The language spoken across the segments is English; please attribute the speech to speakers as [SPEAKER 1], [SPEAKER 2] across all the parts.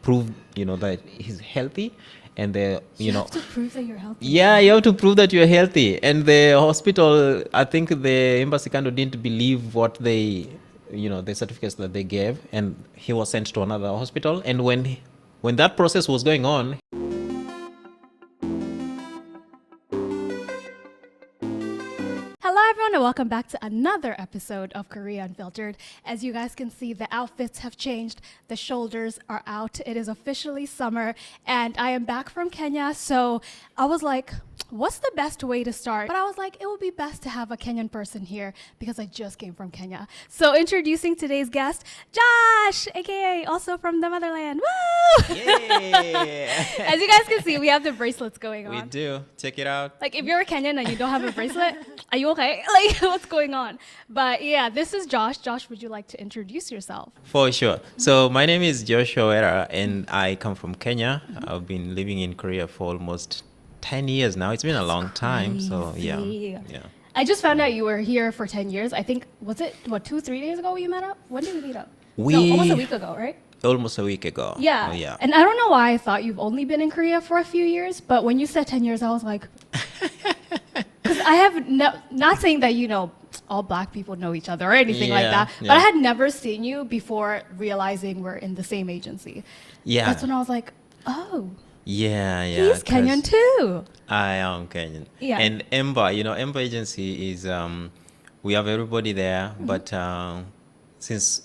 [SPEAKER 1] prove, that he's healthy. And
[SPEAKER 2] you have to prove that you're healthy.
[SPEAKER 1] Yeah, you have to prove that you're healthy. And the hospital, I think the embassy kind of didn't believe what the certificates that they gave, and he was sent to another hospital. And when that process was going on.
[SPEAKER 2] Hello everyone and welcome back to another episode of Korea Unfiltered. As you guys can see, the outfits have changed, the shoulders are out, it is officially summer, and I am back from Kenya, so I was like, what's the best way to start? But I was like, it would be best to have a Kenyan person here because I just came from Kenya. So introducing today's guest, Josh, aka also from the motherland. Woo!
[SPEAKER 1] Yeah.
[SPEAKER 2] As you guys can see, we have the bracelets going on.
[SPEAKER 1] We do. Check it out.
[SPEAKER 2] Like, if you're a Kenyan and you don't have a bracelet, are you okay? Like, what's going on? But yeah, this is Josh. Josh, would you like to introduce yourself?
[SPEAKER 1] For sure. So my name is Joshua Wera, and I come from Kenya. I've been living in Korea for almost 10 years now. It's been a long time. So yeah.
[SPEAKER 2] I just found out you were here for 10 years. I think, was it, 2-3 days ago we met up? When did we meet up? No, almost a week ago, right?
[SPEAKER 1] Almost a week ago.
[SPEAKER 2] Yeah.
[SPEAKER 1] Oh, yeah.
[SPEAKER 2] And I don't know why I thought you've only been in Korea for a few years, but when you said 10 years, I was like, because I have not saying that, all black people know each other or anything like that, but I had never seen you before realizing we're in the same agency.
[SPEAKER 1] Yeah.
[SPEAKER 2] That's when I was like, oh.
[SPEAKER 1] Yeah.
[SPEAKER 2] He's Kenyan too.
[SPEAKER 1] I am Kenyan.
[SPEAKER 2] Yeah.
[SPEAKER 1] And Emba agency is, we have everybody there, but since,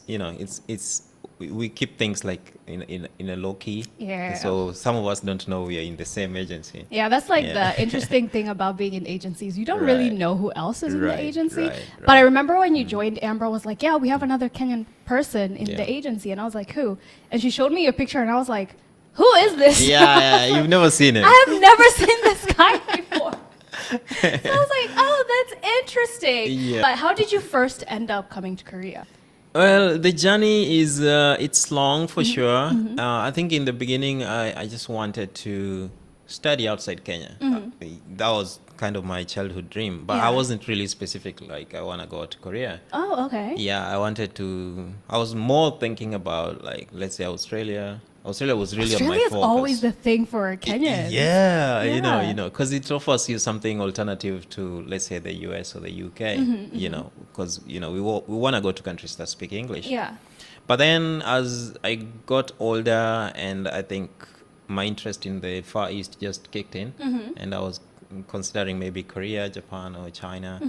[SPEAKER 1] we keep things like in a low key.
[SPEAKER 2] Yeah.
[SPEAKER 1] So some of us don't know we are in the same agency.
[SPEAKER 2] Yeah, that's like the interesting thing about being in agencies. You don't really know who else is in the agency. Right. But I remember when you joined, Amber was like, yeah, we have another Kenyan person in the agency. And I was like, who? And she showed me a picture and I was like, who is this?
[SPEAKER 1] Yeah, you've never seen it.
[SPEAKER 2] I have never seen this guy before. So I was like, oh, that's interesting.
[SPEAKER 1] Yeah.
[SPEAKER 2] But how did you first end up coming to Korea?
[SPEAKER 1] Well, the journey is, it's long for sure. I think in the beginning, I just wanted to study outside Kenya. That was kind of my childhood dream, but I wasn't really specific, like I want to go to Korea.
[SPEAKER 2] Oh, okay.
[SPEAKER 1] Yeah, I was more thinking about, like, let's say Australia. Australia was really on my focus.
[SPEAKER 2] Australia is always the thing for Kenyans.
[SPEAKER 1] Yeah, because it offers you something alternative to, let's say, the US or the UK, because, we want to go to countries that speak English.
[SPEAKER 2] Yeah.
[SPEAKER 1] But then as I got older, and I think my interest in the Far East just kicked in, and I was considering maybe Korea, Japan, or China.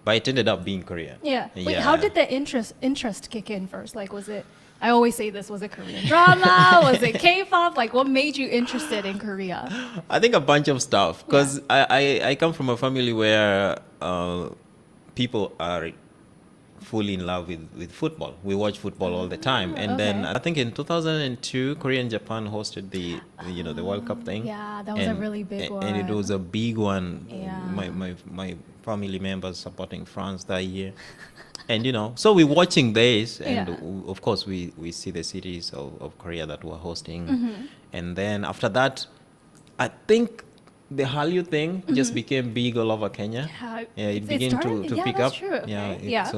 [SPEAKER 1] But it ended up being Korea.
[SPEAKER 2] Yeah. Wait, how did the interest kick in first? Like, was it, I always say this, was it Korean drama? Was it K-pop? Like, what made you interested in Korea?
[SPEAKER 1] I think a bunch of stuff, because I come from a family where people are fully in love with football. We watch football all the time. And then I think in 2002, Korea and Japan hosted the World Cup thing.
[SPEAKER 2] Yeah, that was a really big one.
[SPEAKER 1] And it was a big one.
[SPEAKER 2] Yeah.
[SPEAKER 1] My family members supporting France that year. And, so we're watching this, and of course we see the cities of Korea that were hosting. And then after that, I think the Hallyu thing just became big all over Kenya. Yeah, it began to pick up.
[SPEAKER 2] True.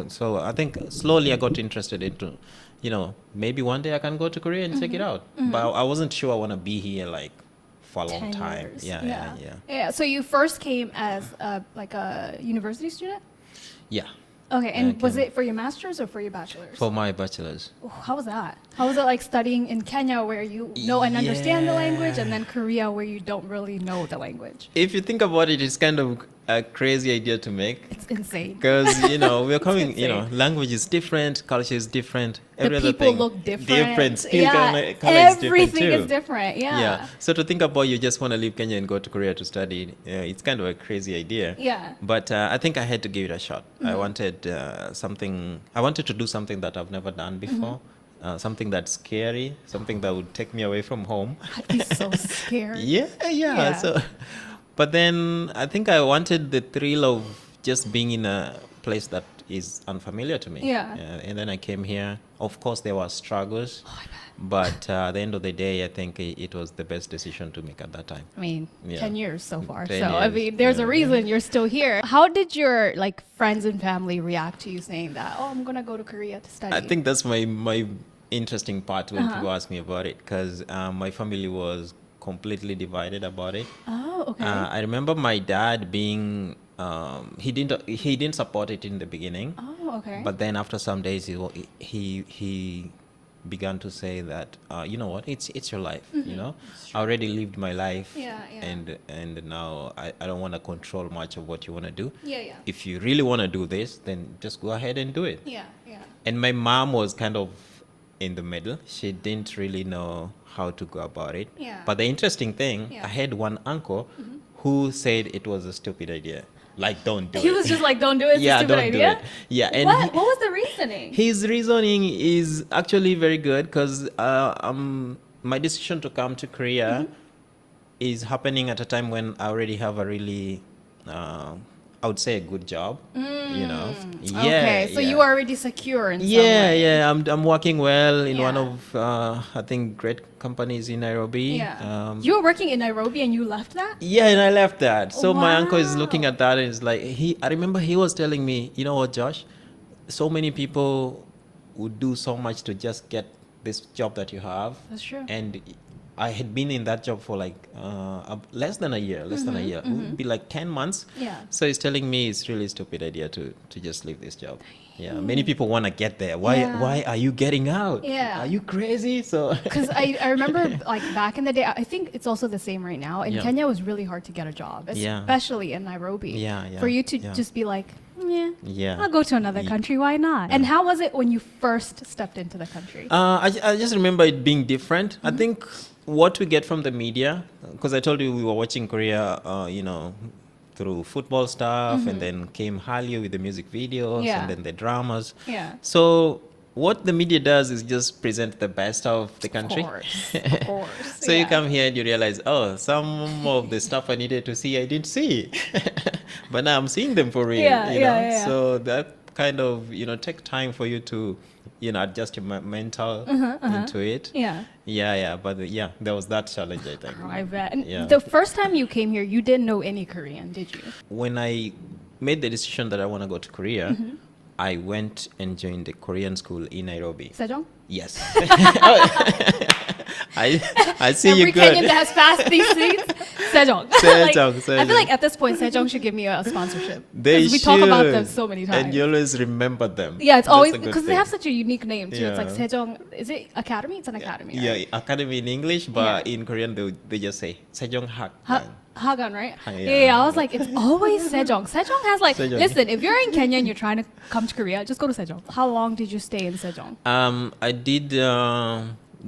[SPEAKER 1] So I think slowly I got interested into, maybe one day I can go to Korea and check it out. But I wasn't sure I want to be here like for a long time.
[SPEAKER 2] Years.
[SPEAKER 1] Yeah.
[SPEAKER 2] So you first came as like a university student?
[SPEAKER 1] Yeah.
[SPEAKER 2] Okay, and was it for your master's or for your bachelor's?
[SPEAKER 1] For my bachelor's.
[SPEAKER 2] How was that? How was it like studying in Kenya where you know and understand the language, and then Korea where you don't really know the language?
[SPEAKER 1] If you think about it, it's kind of a crazy idea to make.
[SPEAKER 2] It's insane.
[SPEAKER 1] Because, we're coming, language is different, culture is different, every other thing.
[SPEAKER 2] The people look different.
[SPEAKER 1] Skin color is different
[SPEAKER 2] everything
[SPEAKER 1] too.
[SPEAKER 2] is different, yeah.
[SPEAKER 1] So to think about you just want to leave Kenya and go to Korea to study, it's kind of a crazy idea.
[SPEAKER 2] Yeah.
[SPEAKER 1] But I think I had to give it a shot. I wanted to do something that I've never done before. Something that's scary, something that would take me away from home.
[SPEAKER 2] I'd be so scared.
[SPEAKER 1] Yeah. So, but then I think I wanted the thrill of just being in a place that is unfamiliar to me.
[SPEAKER 2] Yeah.
[SPEAKER 1] And then I came here. Of course, there were struggles.
[SPEAKER 2] Oh, I bet.
[SPEAKER 1] But at the end of the day, I think it was the best decision to make at that time.
[SPEAKER 2] I mean, 10 years so far.
[SPEAKER 1] 10
[SPEAKER 2] so,
[SPEAKER 1] years.
[SPEAKER 2] I mean, there's a reason you're still here. How did your friends and family react to you saying that, oh, I'm going to go to Korea to study?
[SPEAKER 1] I think that's my interesting part when people ask me about it, because my family was completely divided about it.
[SPEAKER 2] Oh, okay.
[SPEAKER 1] I remember my dad being he didn't support it in the beginning.
[SPEAKER 2] Oh, okay.
[SPEAKER 1] But then after some days he began to say that you know what, it's your life, I already lived my life.
[SPEAKER 2] Yeah, yeah.
[SPEAKER 1] And now I don't want to control much of what you want to do.
[SPEAKER 2] Yeah.
[SPEAKER 1] If you really want to do this, then just go ahead and do it.
[SPEAKER 2] Yeah.
[SPEAKER 1] And my mom was kind of in the middle. She didn't really know how to go about it.
[SPEAKER 2] Yeah.
[SPEAKER 1] But the interesting thing,
[SPEAKER 2] Yeah.
[SPEAKER 1] I had one uncle who said it was a stupid idea. Like, don't do it.
[SPEAKER 2] He was just like, don't do it. It's
[SPEAKER 1] Yeah,
[SPEAKER 2] a stupid
[SPEAKER 1] don't
[SPEAKER 2] idea.
[SPEAKER 1] do it. Yeah, and
[SPEAKER 2] What was the reasoning?
[SPEAKER 1] his reasoning is actually very good, because my decision to come to Korea is happening at a time when I already have a really, I would say, a good job. Yeah.
[SPEAKER 2] Okay, so
[SPEAKER 1] yeah.
[SPEAKER 2] you are already secure in some
[SPEAKER 1] Yeah,
[SPEAKER 2] way.
[SPEAKER 1] yeah. I'm working well in one
[SPEAKER 2] Yeah.
[SPEAKER 1] of I think great companies in Nairobi.
[SPEAKER 2] Yeah. You were working in Nairobi and you left that?
[SPEAKER 1] Yeah, and I left that. So my uncle is
[SPEAKER 2] Wow.
[SPEAKER 1] looking at that and is like, I remember he was telling me, you know what, Josh, so many people would do so much to just get this job that you have.
[SPEAKER 2] That's true.
[SPEAKER 1] And I had been in that job for like less than a year. It would be like 10 months.
[SPEAKER 2] Yeah.
[SPEAKER 1] So he's telling me it's really stupid idea to just leave this job. Yeah, many people want to get there. Why are you getting out?
[SPEAKER 2] Yeah.
[SPEAKER 1] Are you crazy? So
[SPEAKER 2] Because I remember like back in the day, I think it's also the same right now. In
[SPEAKER 1] Yeah.
[SPEAKER 2] Kenya, it was really hard to get a job,
[SPEAKER 1] Yeah.
[SPEAKER 2] especially in Nairobi.
[SPEAKER 1] Yeah,
[SPEAKER 2] For you to
[SPEAKER 1] yeah.
[SPEAKER 2] just be like, yeah,
[SPEAKER 1] Yeah.
[SPEAKER 2] I'll go to another country. Why not? And how was it when you first stepped into the country?
[SPEAKER 1] I just remember it being different. I think what we get from the media, because I told you we were watching Korea, through football stuff, and then came Hallyu with the music videos,
[SPEAKER 2] Yeah.
[SPEAKER 1] and then the dramas.
[SPEAKER 2] Yeah.
[SPEAKER 1] So what the media does is just present the best of the country.
[SPEAKER 2] Of course.
[SPEAKER 1] So you
[SPEAKER 2] Yeah.
[SPEAKER 1] come here and you realize, oh, some of the stuff I needed to see, I didn't see. But now I'm seeing them for real.
[SPEAKER 2] Yeah,
[SPEAKER 1] you know?
[SPEAKER 2] yeah.
[SPEAKER 1] So that kind of, take time for you to, adjust your mental into it.
[SPEAKER 2] Yeah.
[SPEAKER 1] Yeah. But there was that challenge, I think.
[SPEAKER 2] I bet. And
[SPEAKER 1] Yeah.
[SPEAKER 2] the first time you came here, you didn't know any Korean, did you?
[SPEAKER 1] When I made the decision that I want to go to Korea, I went and joined the Korean school in Nairobi.
[SPEAKER 2] Sejong?
[SPEAKER 1] Yes. I see
[SPEAKER 2] Every
[SPEAKER 1] you good.
[SPEAKER 2] Kenyan that has passed these things, Sejong.
[SPEAKER 1] Sejong,
[SPEAKER 2] I
[SPEAKER 1] Sejong.
[SPEAKER 2] feel like at this point, Sejong should give me a sponsorship.
[SPEAKER 1] They
[SPEAKER 2] 'Cause we talk about them
[SPEAKER 1] should.
[SPEAKER 2] so many times.
[SPEAKER 1] And you always remember them.
[SPEAKER 2] Yeah, it's
[SPEAKER 1] That's
[SPEAKER 2] always
[SPEAKER 1] a good
[SPEAKER 2] because they
[SPEAKER 1] thing.
[SPEAKER 2] have such a unique name too. It's like
[SPEAKER 1] Yeah.
[SPEAKER 2] Sejong. Is it academy? It's an academy.
[SPEAKER 1] Yeah,
[SPEAKER 2] Right?
[SPEAKER 1] academy in English, but
[SPEAKER 2] Yeah.
[SPEAKER 1] in Korean they just say Sejong Hak.
[SPEAKER 2] Hagan, right?
[SPEAKER 1] Yeah.
[SPEAKER 2] Yeah. I was like, it's always Sejong. Sejong has like,
[SPEAKER 1] Sejong.
[SPEAKER 2] listen, if you're in Kenya and you're trying to come to Korea, just go to Sejong. How long did you stay in Sejong?
[SPEAKER 1] I did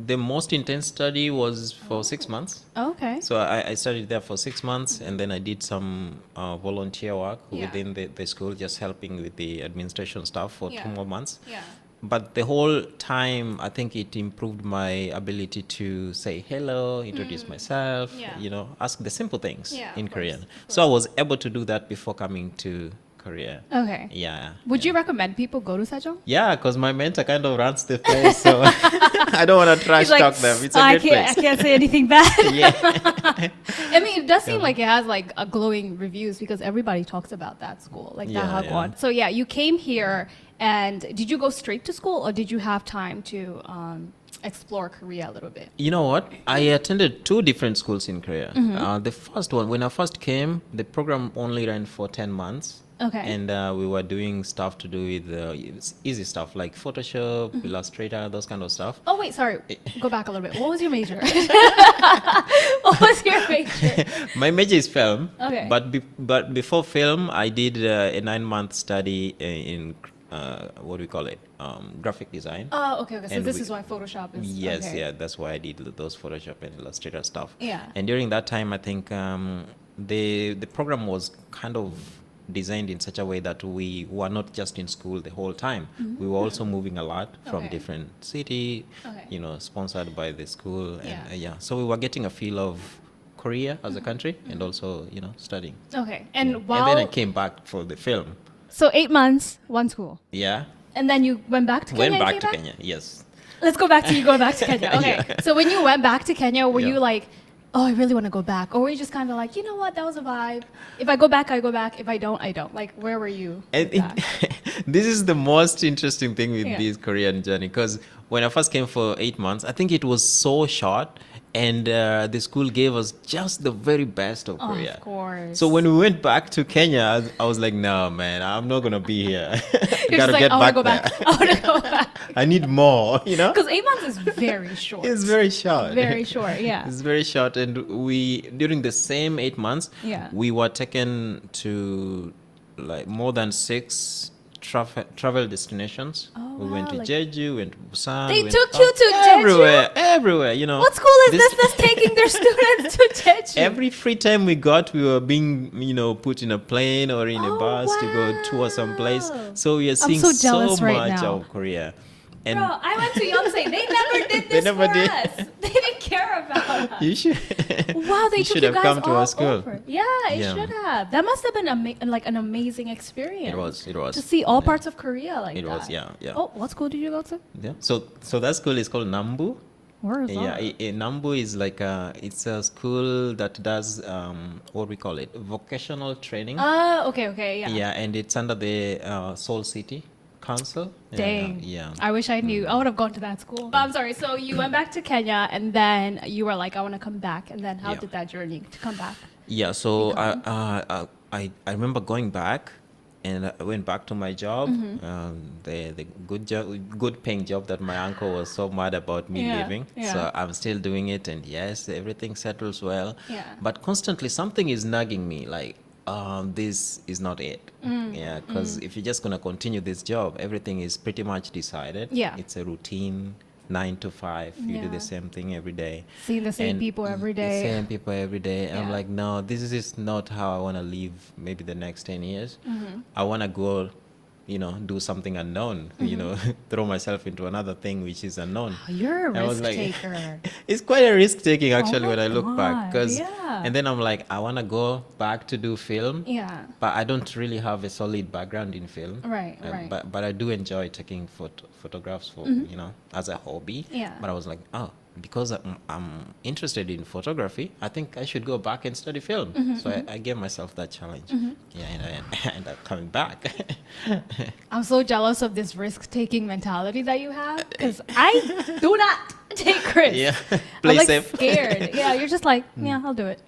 [SPEAKER 1] the most intense study was for 6 months.
[SPEAKER 2] Okay.
[SPEAKER 1] So I studied there for 6 months, and then I did some volunteer work
[SPEAKER 2] Yeah.
[SPEAKER 1] within the school, just helping with the administration stuff for
[SPEAKER 2] Yeah.
[SPEAKER 1] 2 more months.
[SPEAKER 2] Yeah.
[SPEAKER 1] But the whole time, I think it improved my ability to say hello, introduce myself,
[SPEAKER 2] Yeah.
[SPEAKER 1] ask the simple things
[SPEAKER 2] Yeah,
[SPEAKER 1] in
[SPEAKER 2] of
[SPEAKER 1] Korean.
[SPEAKER 2] course.
[SPEAKER 1] So I was able to do that before coming to Korea.
[SPEAKER 2] Okay.
[SPEAKER 1] Yeah.
[SPEAKER 2] Would you recommend people go to Sejong?
[SPEAKER 1] Yeah, because my mentor kind of runs the place, so I don't want to trash
[SPEAKER 2] He's like,
[SPEAKER 1] talk them. It's a
[SPEAKER 2] I
[SPEAKER 1] great
[SPEAKER 2] can't, I
[SPEAKER 1] place.
[SPEAKER 2] can't say anything bad.
[SPEAKER 1] Yeah.
[SPEAKER 2] I mean, it does seem like it has like a glowing reviews because everybody talks about that school, like
[SPEAKER 1] Yeah,
[SPEAKER 2] that Hagwon. So yeah, you came here, and did you go straight to school, or did you have time to explore Korea a little bit?
[SPEAKER 1] You know what? I attended 2 different schools in Korea. The first one, when I first came, the program only ran for 10 months.
[SPEAKER 2] Okay.
[SPEAKER 1] And we were doing stuff to do with easy stuff like Photoshop, Illustrator, those kind of stuff.
[SPEAKER 2] Oh wait, sorry. Go back a little bit. What was your major? What was your major?
[SPEAKER 1] My major is film.
[SPEAKER 2] Okay.
[SPEAKER 1] But before film, I did a 9-month study in what do we call it? Graphic design.
[SPEAKER 2] Oh, okay. So
[SPEAKER 1] And
[SPEAKER 2] this
[SPEAKER 1] we-
[SPEAKER 2] is why Photoshop is.
[SPEAKER 1] Yes,
[SPEAKER 2] okay.
[SPEAKER 1] yeah, that's why I did those Photoshop and Illustrator stuff.
[SPEAKER 2] Yeah.
[SPEAKER 1] And during that time, I think the program was kind of designed in such a way that we were not just in school the whole time. We were also moving a lot from
[SPEAKER 2] Okay.
[SPEAKER 1] different city,
[SPEAKER 2] Okay.
[SPEAKER 1] sponsored by the school, and
[SPEAKER 2] Yeah.
[SPEAKER 1] so we were getting a feel of Korea as a country, and also studying.
[SPEAKER 2] Okay. And
[SPEAKER 1] And
[SPEAKER 2] while
[SPEAKER 1] then I came back for the film.
[SPEAKER 2] so 8 months, one school,
[SPEAKER 1] Yeah,
[SPEAKER 2] and then you went back to Kenya.
[SPEAKER 1] went
[SPEAKER 2] and
[SPEAKER 1] back
[SPEAKER 2] came
[SPEAKER 1] to Kenya. Yes.
[SPEAKER 2] Let's go back to you going back to Kenya. Okay.
[SPEAKER 1] Yeah.
[SPEAKER 2] So when you went back to Kenya, were
[SPEAKER 1] Yeah.
[SPEAKER 2] you like, oh, I really want to go back? Or were you just kind of like, you know what, that was a vibe. If I go back, I go back. If I don't, I don't. Like, where were you?
[SPEAKER 1] I
[SPEAKER 2] with
[SPEAKER 1] think
[SPEAKER 2] that?
[SPEAKER 1] this is the most interesting thing with
[SPEAKER 2] Yeah.
[SPEAKER 1] this Korean journey, because when I first came for 8 months, I think it was so short, and the school gave us just the very best of Korea.
[SPEAKER 2] Of course.
[SPEAKER 1] So when we went back to Kenya, I was like, no, man, I'm not gonna be here.
[SPEAKER 2] You're
[SPEAKER 1] Gotta
[SPEAKER 2] just like,
[SPEAKER 1] get
[SPEAKER 2] I want
[SPEAKER 1] back
[SPEAKER 2] to go
[SPEAKER 1] there.
[SPEAKER 2] back. I want to go back.
[SPEAKER 1] I need more, you know?
[SPEAKER 2] Because 8 months is very short.
[SPEAKER 1] It's very short.
[SPEAKER 2] Very short, yeah.
[SPEAKER 1] It's very short. And we, during the same 8 months,
[SPEAKER 2] Yeah.
[SPEAKER 1] we were taken to like more than 6 travel destinations.
[SPEAKER 2] Oh,
[SPEAKER 1] We went
[SPEAKER 2] wow,
[SPEAKER 1] to
[SPEAKER 2] like-
[SPEAKER 1] Jeju, went to Busan.
[SPEAKER 2] They
[SPEAKER 1] went
[SPEAKER 2] took you to Jeju?
[SPEAKER 1] everywhere, you know.
[SPEAKER 2] What school is this that's taking their students to Jeju?
[SPEAKER 1] Every free time we got, we were being, put in a plane or in a
[SPEAKER 2] Oh,
[SPEAKER 1] bus to go tour someplace.
[SPEAKER 2] wow.
[SPEAKER 1] So we are seeing
[SPEAKER 2] so jealous right
[SPEAKER 1] much
[SPEAKER 2] now.
[SPEAKER 1] of Korea. And
[SPEAKER 2] Bro, I went to Yonsei. They never did
[SPEAKER 1] They
[SPEAKER 2] this
[SPEAKER 1] never
[SPEAKER 2] for
[SPEAKER 1] did.
[SPEAKER 2] us. They didn't care about us.
[SPEAKER 1] you should.
[SPEAKER 2] Wow, they
[SPEAKER 1] you
[SPEAKER 2] took
[SPEAKER 1] should
[SPEAKER 2] you
[SPEAKER 1] have
[SPEAKER 2] guys
[SPEAKER 1] come to
[SPEAKER 2] all
[SPEAKER 1] our school.
[SPEAKER 2] over. Yeah, it
[SPEAKER 1] Yeah.
[SPEAKER 2] should have. That must have been like an amazing experience.
[SPEAKER 1] It was.
[SPEAKER 2] To see all parts of Korea like
[SPEAKER 1] It
[SPEAKER 2] that.
[SPEAKER 1] was, yeah.
[SPEAKER 2] Oh, what school did you go to?
[SPEAKER 1] Yeah. So that school is called Nambu.
[SPEAKER 2] Where is
[SPEAKER 1] Yeah,
[SPEAKER 2] that?
[SPEAKER 1] Nambu is like it's a school that does what we call it, vocational training.
[SPEAKER 2] Okay, yeah.
[SPEAKER 1] Yeah, and it's under the Seoul City Council.
[SPEAKER 2] Dang.
[SPEAKER 1] Yeah.
[SPEAKER 2] I wish I knew. I would have gone to that school. But I'm sorry. So you went back to Kenya, and then you were like, I want to come back. And then how
[SPEAKER 1] Yeah.
[SPEAKER 2] did that journey to come back?
[SPEAKER 1] Yeah, so I remember going back, and I went back to my job, the good paying job that my uncle was so mad about me
[SPEAKER 2] Yeah,
[SPEAKER 1] leaving.
[SPEAKER 2] yeah.
[SPEAKER 1] So I'm still doing it, and yes, everything settles well.
[SPEAKER 2] Yeah.
[SPEAKER 1] But constantly something is nagging me, like this is not it. Yeah, because if you're just gonna continue this job, everything is pretty much decided.
[SPEAKER 2] Yeah.
[SPEAKER 1] It's a routine. 9 to 5, you do
[SPEAKER 2] Yeah.
[SPEAKER 1] the same thing every day.
[SPEAKER 2] Seeing the same
[SPEAKER 1] And
[SPEAKER 2] people every
[SPEAKER 1] the
[SPEAKER 2] day.
[SPEAKER 1] same people every day. And I'm
[SPEAKER 2] Yeah.
[SPEAKER 1] like, no, this is not how I want to live maybe the next 10 years.
[SPEAKER 2] Mm-hmm.
[SPEAKER 1] I want to go, do something unknown, throw myself into another thing which is unknown.
[SPEAKER 2] Oh, you're a
[SPEAKER 1] I was
[SPEAKER 2] risk
[SPEAKER 1] like-
[SPEAKER 2] taker.
[SPEAKER 1] It's quite a risk taking actually
[SPEAKER 2] my
[SPEAKER 1] when I look back.
[SPEAKER 2] God,
[SPEAKER 1] 'Cause-
[SPEAKER 2] yeah.
[SPEAKER 1] And then I'm like, I want to go back to do film.
[SPEAKER 2] Yeah.
[SPEAKER 1] But I don't really have a solid background in film.
[SPEAKER 2] Right, right.
[SPEAKER 1] But I do enjoy taking photographs for, as a hobby.
[SPEAKER 2] Yeah.
[SPEAKER 1] But I was like, because I'm interested in photography, I think I should go back and study film. So I gave myself that challenge. Yeah, and I ended up coming back.
[SPEAKER 2] I'm so jealous of this risk-taking mentality that you have because I do not take risks.
[SPEAKER 1] Yeah,
[SPEAKER 2] I'm
[SPEAKER 1] play
[SPEAKER 2] like
[SPEAKER 1] safe.
[SPEAKER 2] scared. Yeah, you're just like, yeah, I'll do it.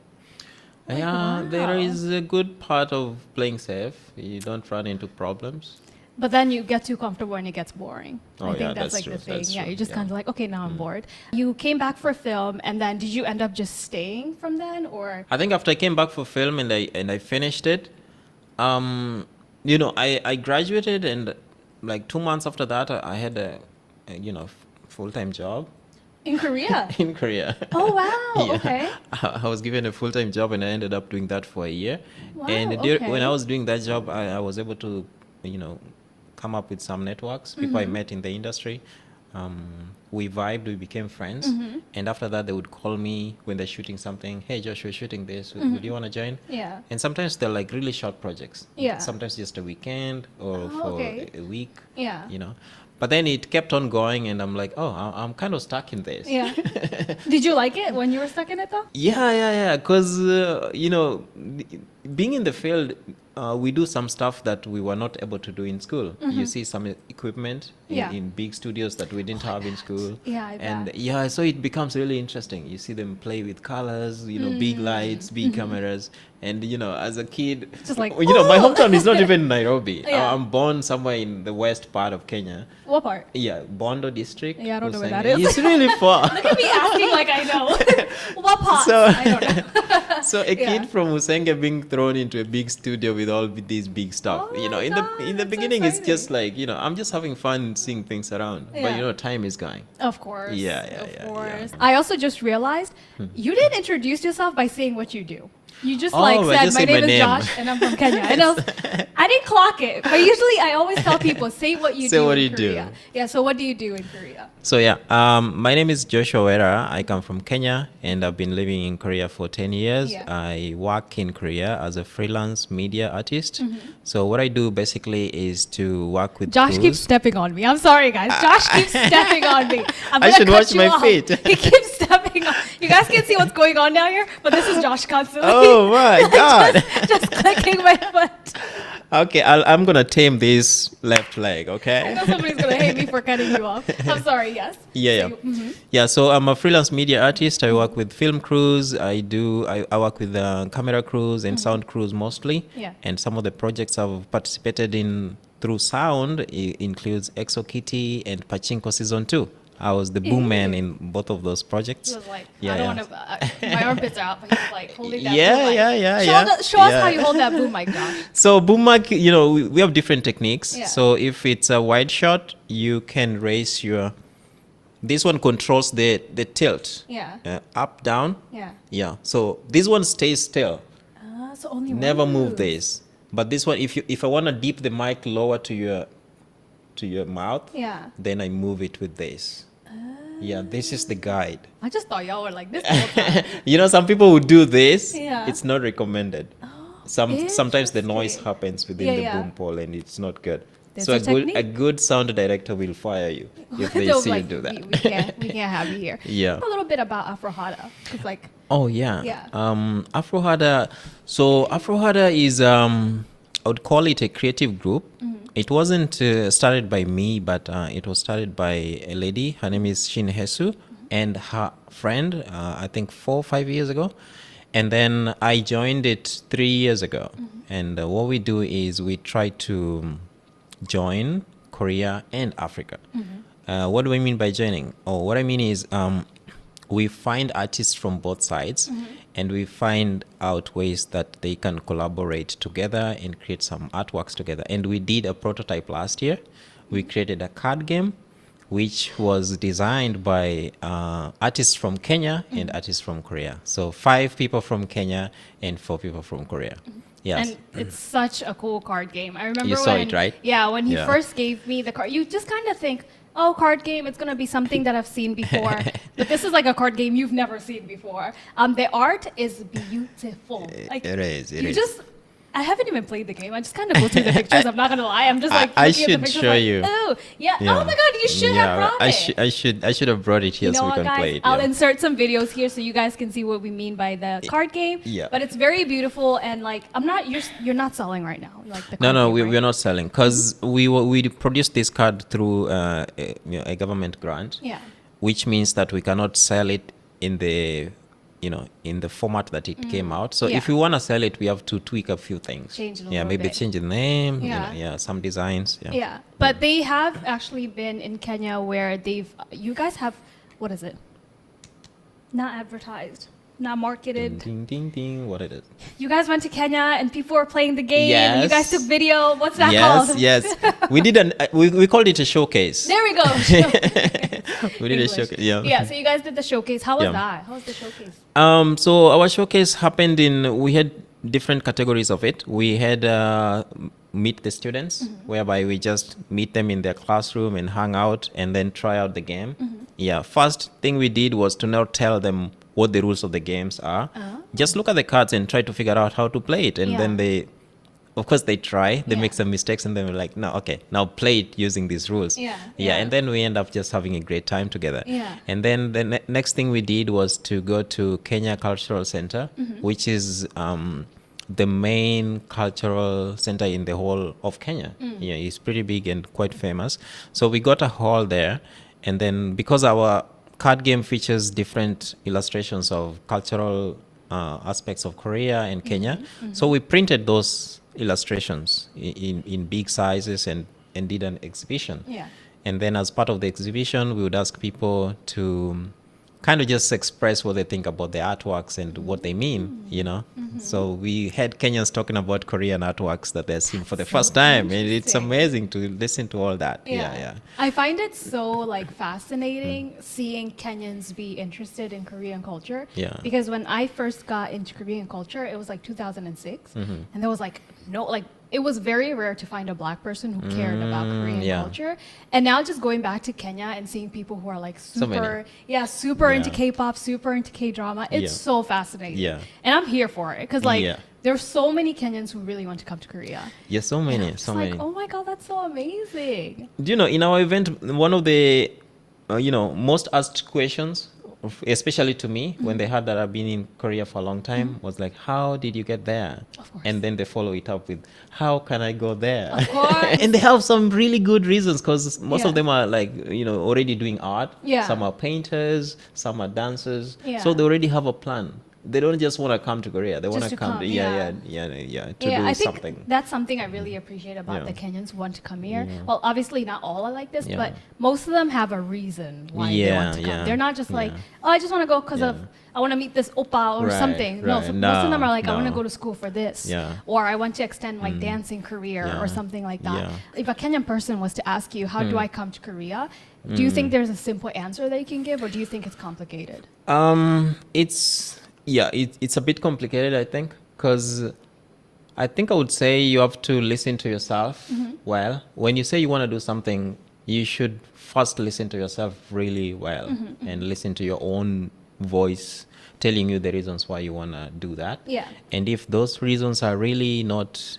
[SPEAKER 1] Yeah, there
[SPEAKER 2] wow.
[SPEAKER 1] is a good part of playing safe. You don't run into problems.
[SPEAKER 2] But then you get too comfortable and it gets boring.
[SPEAKER 1] Oh,
[SPEAKER 2] I think
[SPEAKER 1] yeah,
[SPEAKER 2] that's
[SPEAKER 1] that's
[SPEAKER 2] like
[SPEAKER 1] true,
[SPEAKER 2] the thing.
[SPEAKER 1] that's
[SPEAKER 2] Yeah,
[SPEAKER 1] true,
[SPEAKER 2] you're just
[SPEAKER 1] yeah.
[SPEAKER 2] kind of like, okay, now I'm bored. You came back for film, and then did you end up just staying from then, or?
[SPEAKER 1] I think after I came back for film and I finished it, I graduated, and like 2 months after that, I had a full-time job
[SPEAKER 2] In Korea.
[SPEAKER 1] in Korea.
[SPEAKER 2] Oh wow.
[SPEAKER 1] Yeah.
[SPEAKER 2] Okay.
[SPEAKER 1] I was given a full-time job, and I ended up doing that for a year.
[SPEAKER 2] Wow,
[SPEAKER 1] And
[SPEAKER 2] okay.
[SPEAKER 1] when I was doing that job, I was able to, come up with some networks, people I met in the industry. We vibed, we became friends. And after that, they would call me when they're shooting something. Hey, Josh, we're shooting this. Would you want to join?
[SPEAKER 2] Yeah.
[SPEAKER 1] And sometimes they're like really short projects.
[SPEAKER 2] Yeah.
[SPEAKER 1] Sometimes just a weekend or
[SPEAKER 2] Oh,
[SPEAKER 1] for
[SPEAKER 2] okay.
[SPEAKER 1] a week.
[SPEAKER 2] Yeah.
[SPEAKER 1] But then it kept on going, and I'm like, I'm kind of stuck in this.
[SPEAKER 2] Yeah. Did you like it when you were stuck in it though?
[SPEAKER 1] Yeah. Because, being in the field, we do some stuff that we were not able to do in school. You see some equipment
[SPEAKER 2] Yeah.
[SPEAKER 1] in big studios that we didn't have in school.
[SPEAKER 2] Yeah, I
[SPEAKER 1] And
[SPEAKER 2] bet.
[SPEAKER 1] yeah, so it becomes really interesting. You see them play with colors, big lights, big cameras. And, as a kid,
[SPEAKER 2] Just like,
[SPEAKER 1] my
[SPEAKER 2] "Ooh!"
[SPEAKER 1] hometown is not even Nairobi.
[SPEAKER 2] Yeah.
[SPEAKER 1] I'm born somewhere in the west part of Kenya.
[SPEAKER 2] What part?
[SPEAKER 1] Yeah, Bondo district.
[SPEAKER 2] Yeah, I don't know where
[SPEAKER 1] Hussein.
[SPEAKER 2] that is.
[SPEAKER 1] It's really far.
[SPEAKER 2] Look at me asking like I know. What part?
[SPEAKER 1] So-
[SPEAKER 2] I don't know.
[SPEAKER 1] So a
[SPEAKER 2] Yeah.
[SPEAKER 1] kid from Usenge being thrown into a big studio with all these big stuff.
[SPEAKER 2] Oh my
[SPEAKER 1] in
[SPEAKER 2] God,
[SPEAKER 1] the
[SPEAKER 2] that's so
[SPEAKER 1] beginning it's just
[SPEAKER 2] exciting.
[SPEAKER 1] like, I'm just having fun seeing things around.
[SPEAKER 2] Yeah.
[SPEAKER 1] But time is going.
[SPEAKER 2] Of course.
[SPEAKER 1] Yeah,
[SPEAKER 2] Of
[SPEAKER 1] yeah.
[SPEAKER 2] course. I also just realized you didn't introduce yourself by saying what you do. You just
[SPEAKER 1] Oh,
[SPEAKER 2] like
[SPEAKER 1] I
[SPEAKER 2] said,
[SPEAKER 1] just
[SPEAKER 2] my
[SPEAKER 1] said my
[SPEAKER 2] name is
[SPEAKER 1] name."
[SPEAKER 2] Josh and I'm from Kenya. And I didn't clock it. But usually I always tell people, say what you
[SPEAKER 1] Say
[SPEAKER 2] do
[SPEAKER 1] what
[SPEAKER 2] in
[SPEAKER 1] you do.
[SPEAKER 2] Korea. Yeah, so what do you do in Korea?
[SPEAKER 1] So yeah, my name is Joshua Wera. I come from Kenya, and I've been living in Korea for 10 years.
[SPEAKER 2] Yeah.
[SPEAKER 1] I work in Korea as a freelance media artist. So what I do basically is to work with
[SPEAKER 2] Josh
[SPEAKER 1] crews.
[SPEAKER 2] keeps stepping on me. I'm sorry, guys. Josh keeps stepping on me. I'm
[SPEAKER 1] I
[SPEAKER 2] gonna
[SPEAKER 1] should
[SPEAKER 2] cut
[SPEAKER 1] watch
[SPEAKER 2] you
[SPEAKER 1] my
[SPEAKER 2] off.
[SPEAKER 1] feet.
[SPEAKER 2] He keeps stepping on. You guys can't see what's going on down here, but this is Josh constantly.
[SPEAKER 1] Oh my God.
[SPEAKER 2] just clicking my foot.
[SPEAKER 1] Okay, I'm gonna tame this left leg.
[SPEAKER 2] I
[SPEAKER 1] Okay.
[SPEAKER 2] know somebody's gonna hate me for cutting you off. I'm sorry. Yes.
[SPEAKER 1] Yeah,
[SPEAKER 2] So
[SPEAKER 1] yeah.
[SPEAKER 2] you-
[SPEAKER 1] Yeah, so I'm a freelance media artist. I work with film crews. I work with camera crews and sound crews mostly.
[SPEAKER 2] Yeah.
[SPEAKER 1] And some of the projects I've participated in through sound includes Exo Kitty and Pachinko Season 2. I was the boom man
[SPEAKER 2] Ew.
[SPEAKER 1] in both of those projects.
[SPEAKER 2] He was like,
[SPEAKER 1] Yeah,
[SPEAKER 2] I don't
[SPEAKER 1] yeah.
[SPEAKER 2] want to. My armpits are out, but he was like holding that
[SPEAKER 1] Yeah,
[SPEAKER 2] boom mic.
[SPEAKER 1] yeah, yeah,
[SPEAKER 2] Show,
[SPEAKER 1] yeah.
[SPEAKER 2] show us how
[SPEAKER 1] Yeah.
[SPEAKER 2] you hold that boom mic, Josh.
[SPEAKER 1] So boom mic, we have different techniques.
[SPEAKER 2] Yeah.
[SPEAKER 1] So if it's a wide shot, you can raise your. This one controls the tilt.
[SPEAKER 2] Yeah.
[SPEAKER 1] Up, down.
[SPEAKER 2] Yeah.
[SPEAKER 1] Yeah. So this one stays still.
[SPEAKER 2] So only
[SPEAKER 1] Never
[SPEAKER 2] one
[SPEAKER 1] move
[SPEAKER 2] moves.
[SPEAKER 1] this. But this one, if I want to dip the mic lower to your mouth,
[SPEAKER 2] Yeah.
[SPEAKER 1] then I move it with this. Yeah, this is the guide.
[SPEAKER 2] I just thought y'all were like this the whole time.
[SPEAKER 1] Some people would do this.
[SPEAKER 2] Yeah.
[SPEAKER 1] It's not recommended. Sometimes the noise
[SPEAKER 2] Interesting.
[SPEAKER 1] happens within
[SPEAKER 2] Yeah,
[SPEAKER 1] the
[SPEAKER 2] yeah.
[SPEAKER 1] boom pole and it's not good.
[SPEAKER 2] There's
[SPEAKER 1] So
[SPEAKER 2] a
[SPEAKER 1] a
[SPEAKER 2] technique.
[SPEAKER 1] good sound director will fire you if they
[SPEAKER 2] They'll
[SPEAKER 1] see
[SPEAKER 2] be
[SPEAKER 1] you
[SPEAKER 2] like,
[SPEAKER 1] do that.
[SPEAKER 2] We can't have you here.
[SPEAKER 1] Yeah.
[SPEAKER 2] A little bit about Afrohada. It's like,
[SPEAKER 1] Oh yeah.
[SPEAKER 2] Yeah.
[SPEAKER 1] Afrohada. So Afrohada is I would call it a creative group. It wasn't started by me, but it was started by a lady. Her name is Shin Hesu and her friend. I think 4 or 5 years ago, and then I joined it 3 years ago. And what we do is we try to join Korea and Africa. What do I mean by joining? Oh, what I mean is we find artists from both sides and we find out ways that they can collaborate together and create some artworks together. And we did a prototype last year. We created a card game which was designed by artists from Kenya and artists from Korea. So 5 people from Kenya and 4 people from Korea. Yes.
[SPEAKER 2] and it's such a cool card game. I remember
[SPEAKER 1] You saw
[SPEAKER 2] when,
[SPEAKER 1] it, right?
[SPEAKER 2] Yeah, when he
[SPEAKER 1] Yeah.
[SPEAKER 2] first gave me the card, you just kind of think, oh, card game, it's gonna be something that I've seen before. But this is like a card game you've never seen before. The art is beautiful. Like
[SPEAKER 1] It is, it
[SPEAKER 2] you
[SPEAKER 1] is.
[SPEAKER 2] just. I haven't even played the game. I just kind of go through the pictures. I'm not gonna lie. I'm just like
[SPEAKER 1] I
[SPEAKER 2] looking at the
[SPEAKER 1] should
[SPEAKER 2] pictures
[SPEAKER 1] show
[SPEAKER 2] like,
[SPEAKER 1] you.
[SPEAKER 2] oh yeah.
[SPEAKER 1] Yeah.
[SPEAKER 2] Oh my god, you should have brought it.
[SPEAKER 1] I should have brought it here
[SPEAKER 2] You know
[SPEAKER 1] so we
[SPEAKER 2] what,
[SPEAKER 1] can
[SPEAKER 2] guys?
[SPEAKER 1] play it.
[SPEAKER 2] I'll
[SPEAKER 1] yeah.
[SPEAKER 2] insert some videos here so you guys can see what we mean by the card game.
[SPEAKER 1] Yeah.
[SPEAKER 2] But it's very beautiful and like you're not selling right now. Like the
[SPEAKER 1] No,
[SPEAKER 2] card
[SPEAKER 1] no,
[SPEAKER 2] game, right?
[SPEAKER 1] we're not selling because we produced this card through a government grant.
[SPEAKER 2] Yeah.
[SPEAKER 1] Which means that we cannot sell it in the in the format that it came out. So
[SPEAKER 2] Yeah.
[SPEAKER 1] if we want to sell it, we have to tweak a few things.
[SPEAKER 2] Change it a
[SPEAKER 1] yeah,
[SPEAKER 2] little
[SPEAKER 1] maybe
[SPEAKER 2] bit.
[SPEAKER 1] change the name.
[SPEAKER 2] Yeah.
[SPEAKER 1] Some designs. Yeah.
[SPEAKER 2] Yeah. But they have actually been in Kenya where you guys have, what is it? Not advertised, not marketed.
[SPEAKER 1] Ding ding ding. What it is?
[SPEAKER 2] You guys went to Kenya and people were playing the game. You guys
[SPEAKER 1] Yes.
[SPEAKER 2] took video. What's that
[SPEAKER 1] Yes,
[SPEAKER 2] called?
[SPEAKER 1] yes. We did we called it a showcase.
[SPEAKER 2] There we go.
[SPEAKER 1] We did a
[SPEAKER 2] English.
[SPEAKER 1] showcase. Yeah.
[SPEAKER 2] Yeah. So you guys did the showcase. How was
[SPEAKER 1] Yeah.
[SPEAKER 2] that? How was the showcase?
[SPEAKER 1] So our showcase happened we had different categories of it. We had meet the students, whereby we just meet them in their classroom and hang out and then try out the game. Yeah, first thing we did was to now tell them what the rules of the games are. Just look at the cards and try to figure out how to play it. And then
[SPEAKER 2] Yeah.
[SPEAKER 1] of course they try, they
[SPEAKER 2] Yeah.
[SPEAKER 1] make some mistakes and then we're like, no, okay, now play it using these rules.
[SPEAKER 2] Yeah.
[SPEAKER 1] And then we end up just having a great time together.
[SPEAKER 2] Yeah.
[SPEAKER 1] And then the next thing we did was to go to Kenya Cultural Center, which is the main cultural center in the whole of Kenya. Yeah, it's pretty big and quite famous. So we got a hall there, and then because our card game features different illustrations of cultural aspects of Korea and Kenya, so we printed those illustrations in big sizes and did an exhibition.
[SPEAKER 2] Yeah.
[SPEAKER 1] And then as part of the exhibition, we would ask people to kind of just express what they think about the artworks and what they mean, So we had Kenyans talking about Korean artworks that they're seeing for the first time. And it's
[SPEAKER 2] interesting.
[SPEAKER 1] amazing to listen to all that. Yeah.
[SPEAKER 2] I find it so like fascinating seeing Kenyans be interested in Korean culture.
[SPEAKER 1] Yeah.
[SPEAKER 2] Because when I first got into Korean culture, it was like 2006, and there was like it was very rare to find a black person who cared about Korean
[SPEAKER 1] yeah.
[SPEAKER 2] culture. And now just going back to Kenya and seeing people who are like
[SPEAKER 1] So many.
[SPEAKER 2] super into
[SPEAKER 1] Yeah.
[SPEAKER 2] K-pop, super into K-drama, it's
[SPEAKER 1] Yeah.
[SPEAKER 2] so fascinating.
[SPEAKER 1] Yeah.
[SPEAKER 2] And I'm here for it because like
[SPEAKER 1] Yeah.
[SPEAKER 2] there's so many Kenyans who really want to come to Korea.
[SPEAKER 1] Yeah, so many,
[SPEAKER 2] It's
[SPEAKER 1] so
[SPEAKER 2] like,
[SPEAKER 1] many.
[SPEAKER 2] oh my god, that's so amazing.
[SPEAKER 1] Do you know, in our event, one of the, most asked questions especially to me, when they heard that I've been in Korea for a long time, was like, how did you get there?
[SPEAKER 2] Of course.
[SPEAKER 1] And then they follow it up with, how can I go there?
[SPEAKER 2] Of course.
[SPEAKER 1] And they have some really good reasons, because most
[SPEAKER 2] Yeah.
[SPEAKER 1] of them are like, already doing art.
[SPEAKER 2] Yeah.
[SPEAKER 1] Some are painters, some are dancers.
[SPEAKER 2] Yeah.
[SPEAKER 1] So they already have a plan. They don't just want to come to Korea. They want
[SPEAKER 2] Just
[SPEAKER 1] to
[SPEAKER 2] to
[SPEAKER 1] come.
[SPEAKER 2] come,
[SPEAKER 1] To,
[SPEAKER 2] yeah.
[SPEAKER 1] to do
[SPEAKER 2] I think
[SPEAKER 1] something.
[SPEAKER 2] that's something I really appreciate about
[SPEAKER 1] Yeah.
[SPEAKER 2] the Kenyans who want to come here.
[SPEAKER 1] Yeah.
[SPEAKER 2] Well, obviously not all are like this,
[SPEAKER 1] Yeah.
[SPEAKER 2] but most of them have a reason why they want to come.
[SPEAKER 1] Yeah,
[SPEAKER 2] They're not just like,
[SPEAKER 1] yeah.
[SPEAKER 2] oh, I just want to go because of
[SPEAKER 1] Yeah.
[SPEAKER 2] I want to meet this oppa or
[SPEAKER 1] Right,
[SPEAKER 2] something. No,
[SPEAKER 1] right.
[SPEAKER 2] so most of them
[SPEAKER 1] No,
[SPEAKER 2] are like, I want to
[SPEAKER 1] no.
[SPEAKER 2] go to school for this,
[SPEAKER 1] Yeah.
[SPEAKER 2] or I want to extend my dancing career
[SPEAKER 1] Yeah.
[SPEAKER 2] or something like that.
[SPEAKER 1] Yeah.
[SPEAKER 2] If a Kenyan person was to ask you, how do I come to Korea? Do you think there's a simple answer that you can give, or do you think it's complicated?
[SPEAKER 1] It's a bit complicated, I think, because I think I would say you have to listen to yourself. Well, when you say you want to do something, you should first listen to yourself really well and listen to your own voice telling you the reasons why you want to do that.
[SPEAKER 2] Yeah.
[SPEAKER 1] And if those reasons are really not,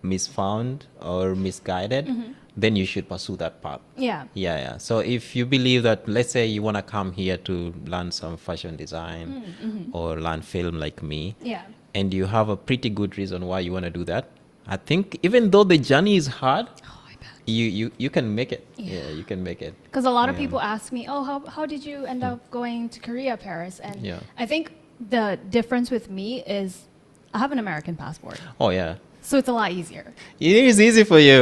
[SPEAKER 1] misfound or misguided, then you should pursue that path.
[SPEAKER 2] Yeah.
[SPEAKER 1] Yeah. So if you believe that, let's say you want to come here to learn some fashion design or learn film like me,
[SPEAKER 2] Yeah.
[SPEAKER 1] and you have a pretty good reason why you want to do that, I think even though the journey is hard,
[SPEAKER 2] Oh, I bet.
[SPEAKER 1] you can make it.
[SPEAKER 2] Yeah.
[SPEAKER 1] Yeah, you can make it.
[SPEAKER 2] Because a lot of
[SPEAKER 1] Yeah.
[SPEAKER 2] people ask me, oh, how did you end up going to Korea, Paris? And
[SPEAKER 1] Yeah.
[SPEAKER 2] I think the difference with me is I have an American passport.
[SPEAKER 1] Oh yeah,
[SPEAKER 2] So it's a lot easier.
[SPEAKER 1] it is easy for you.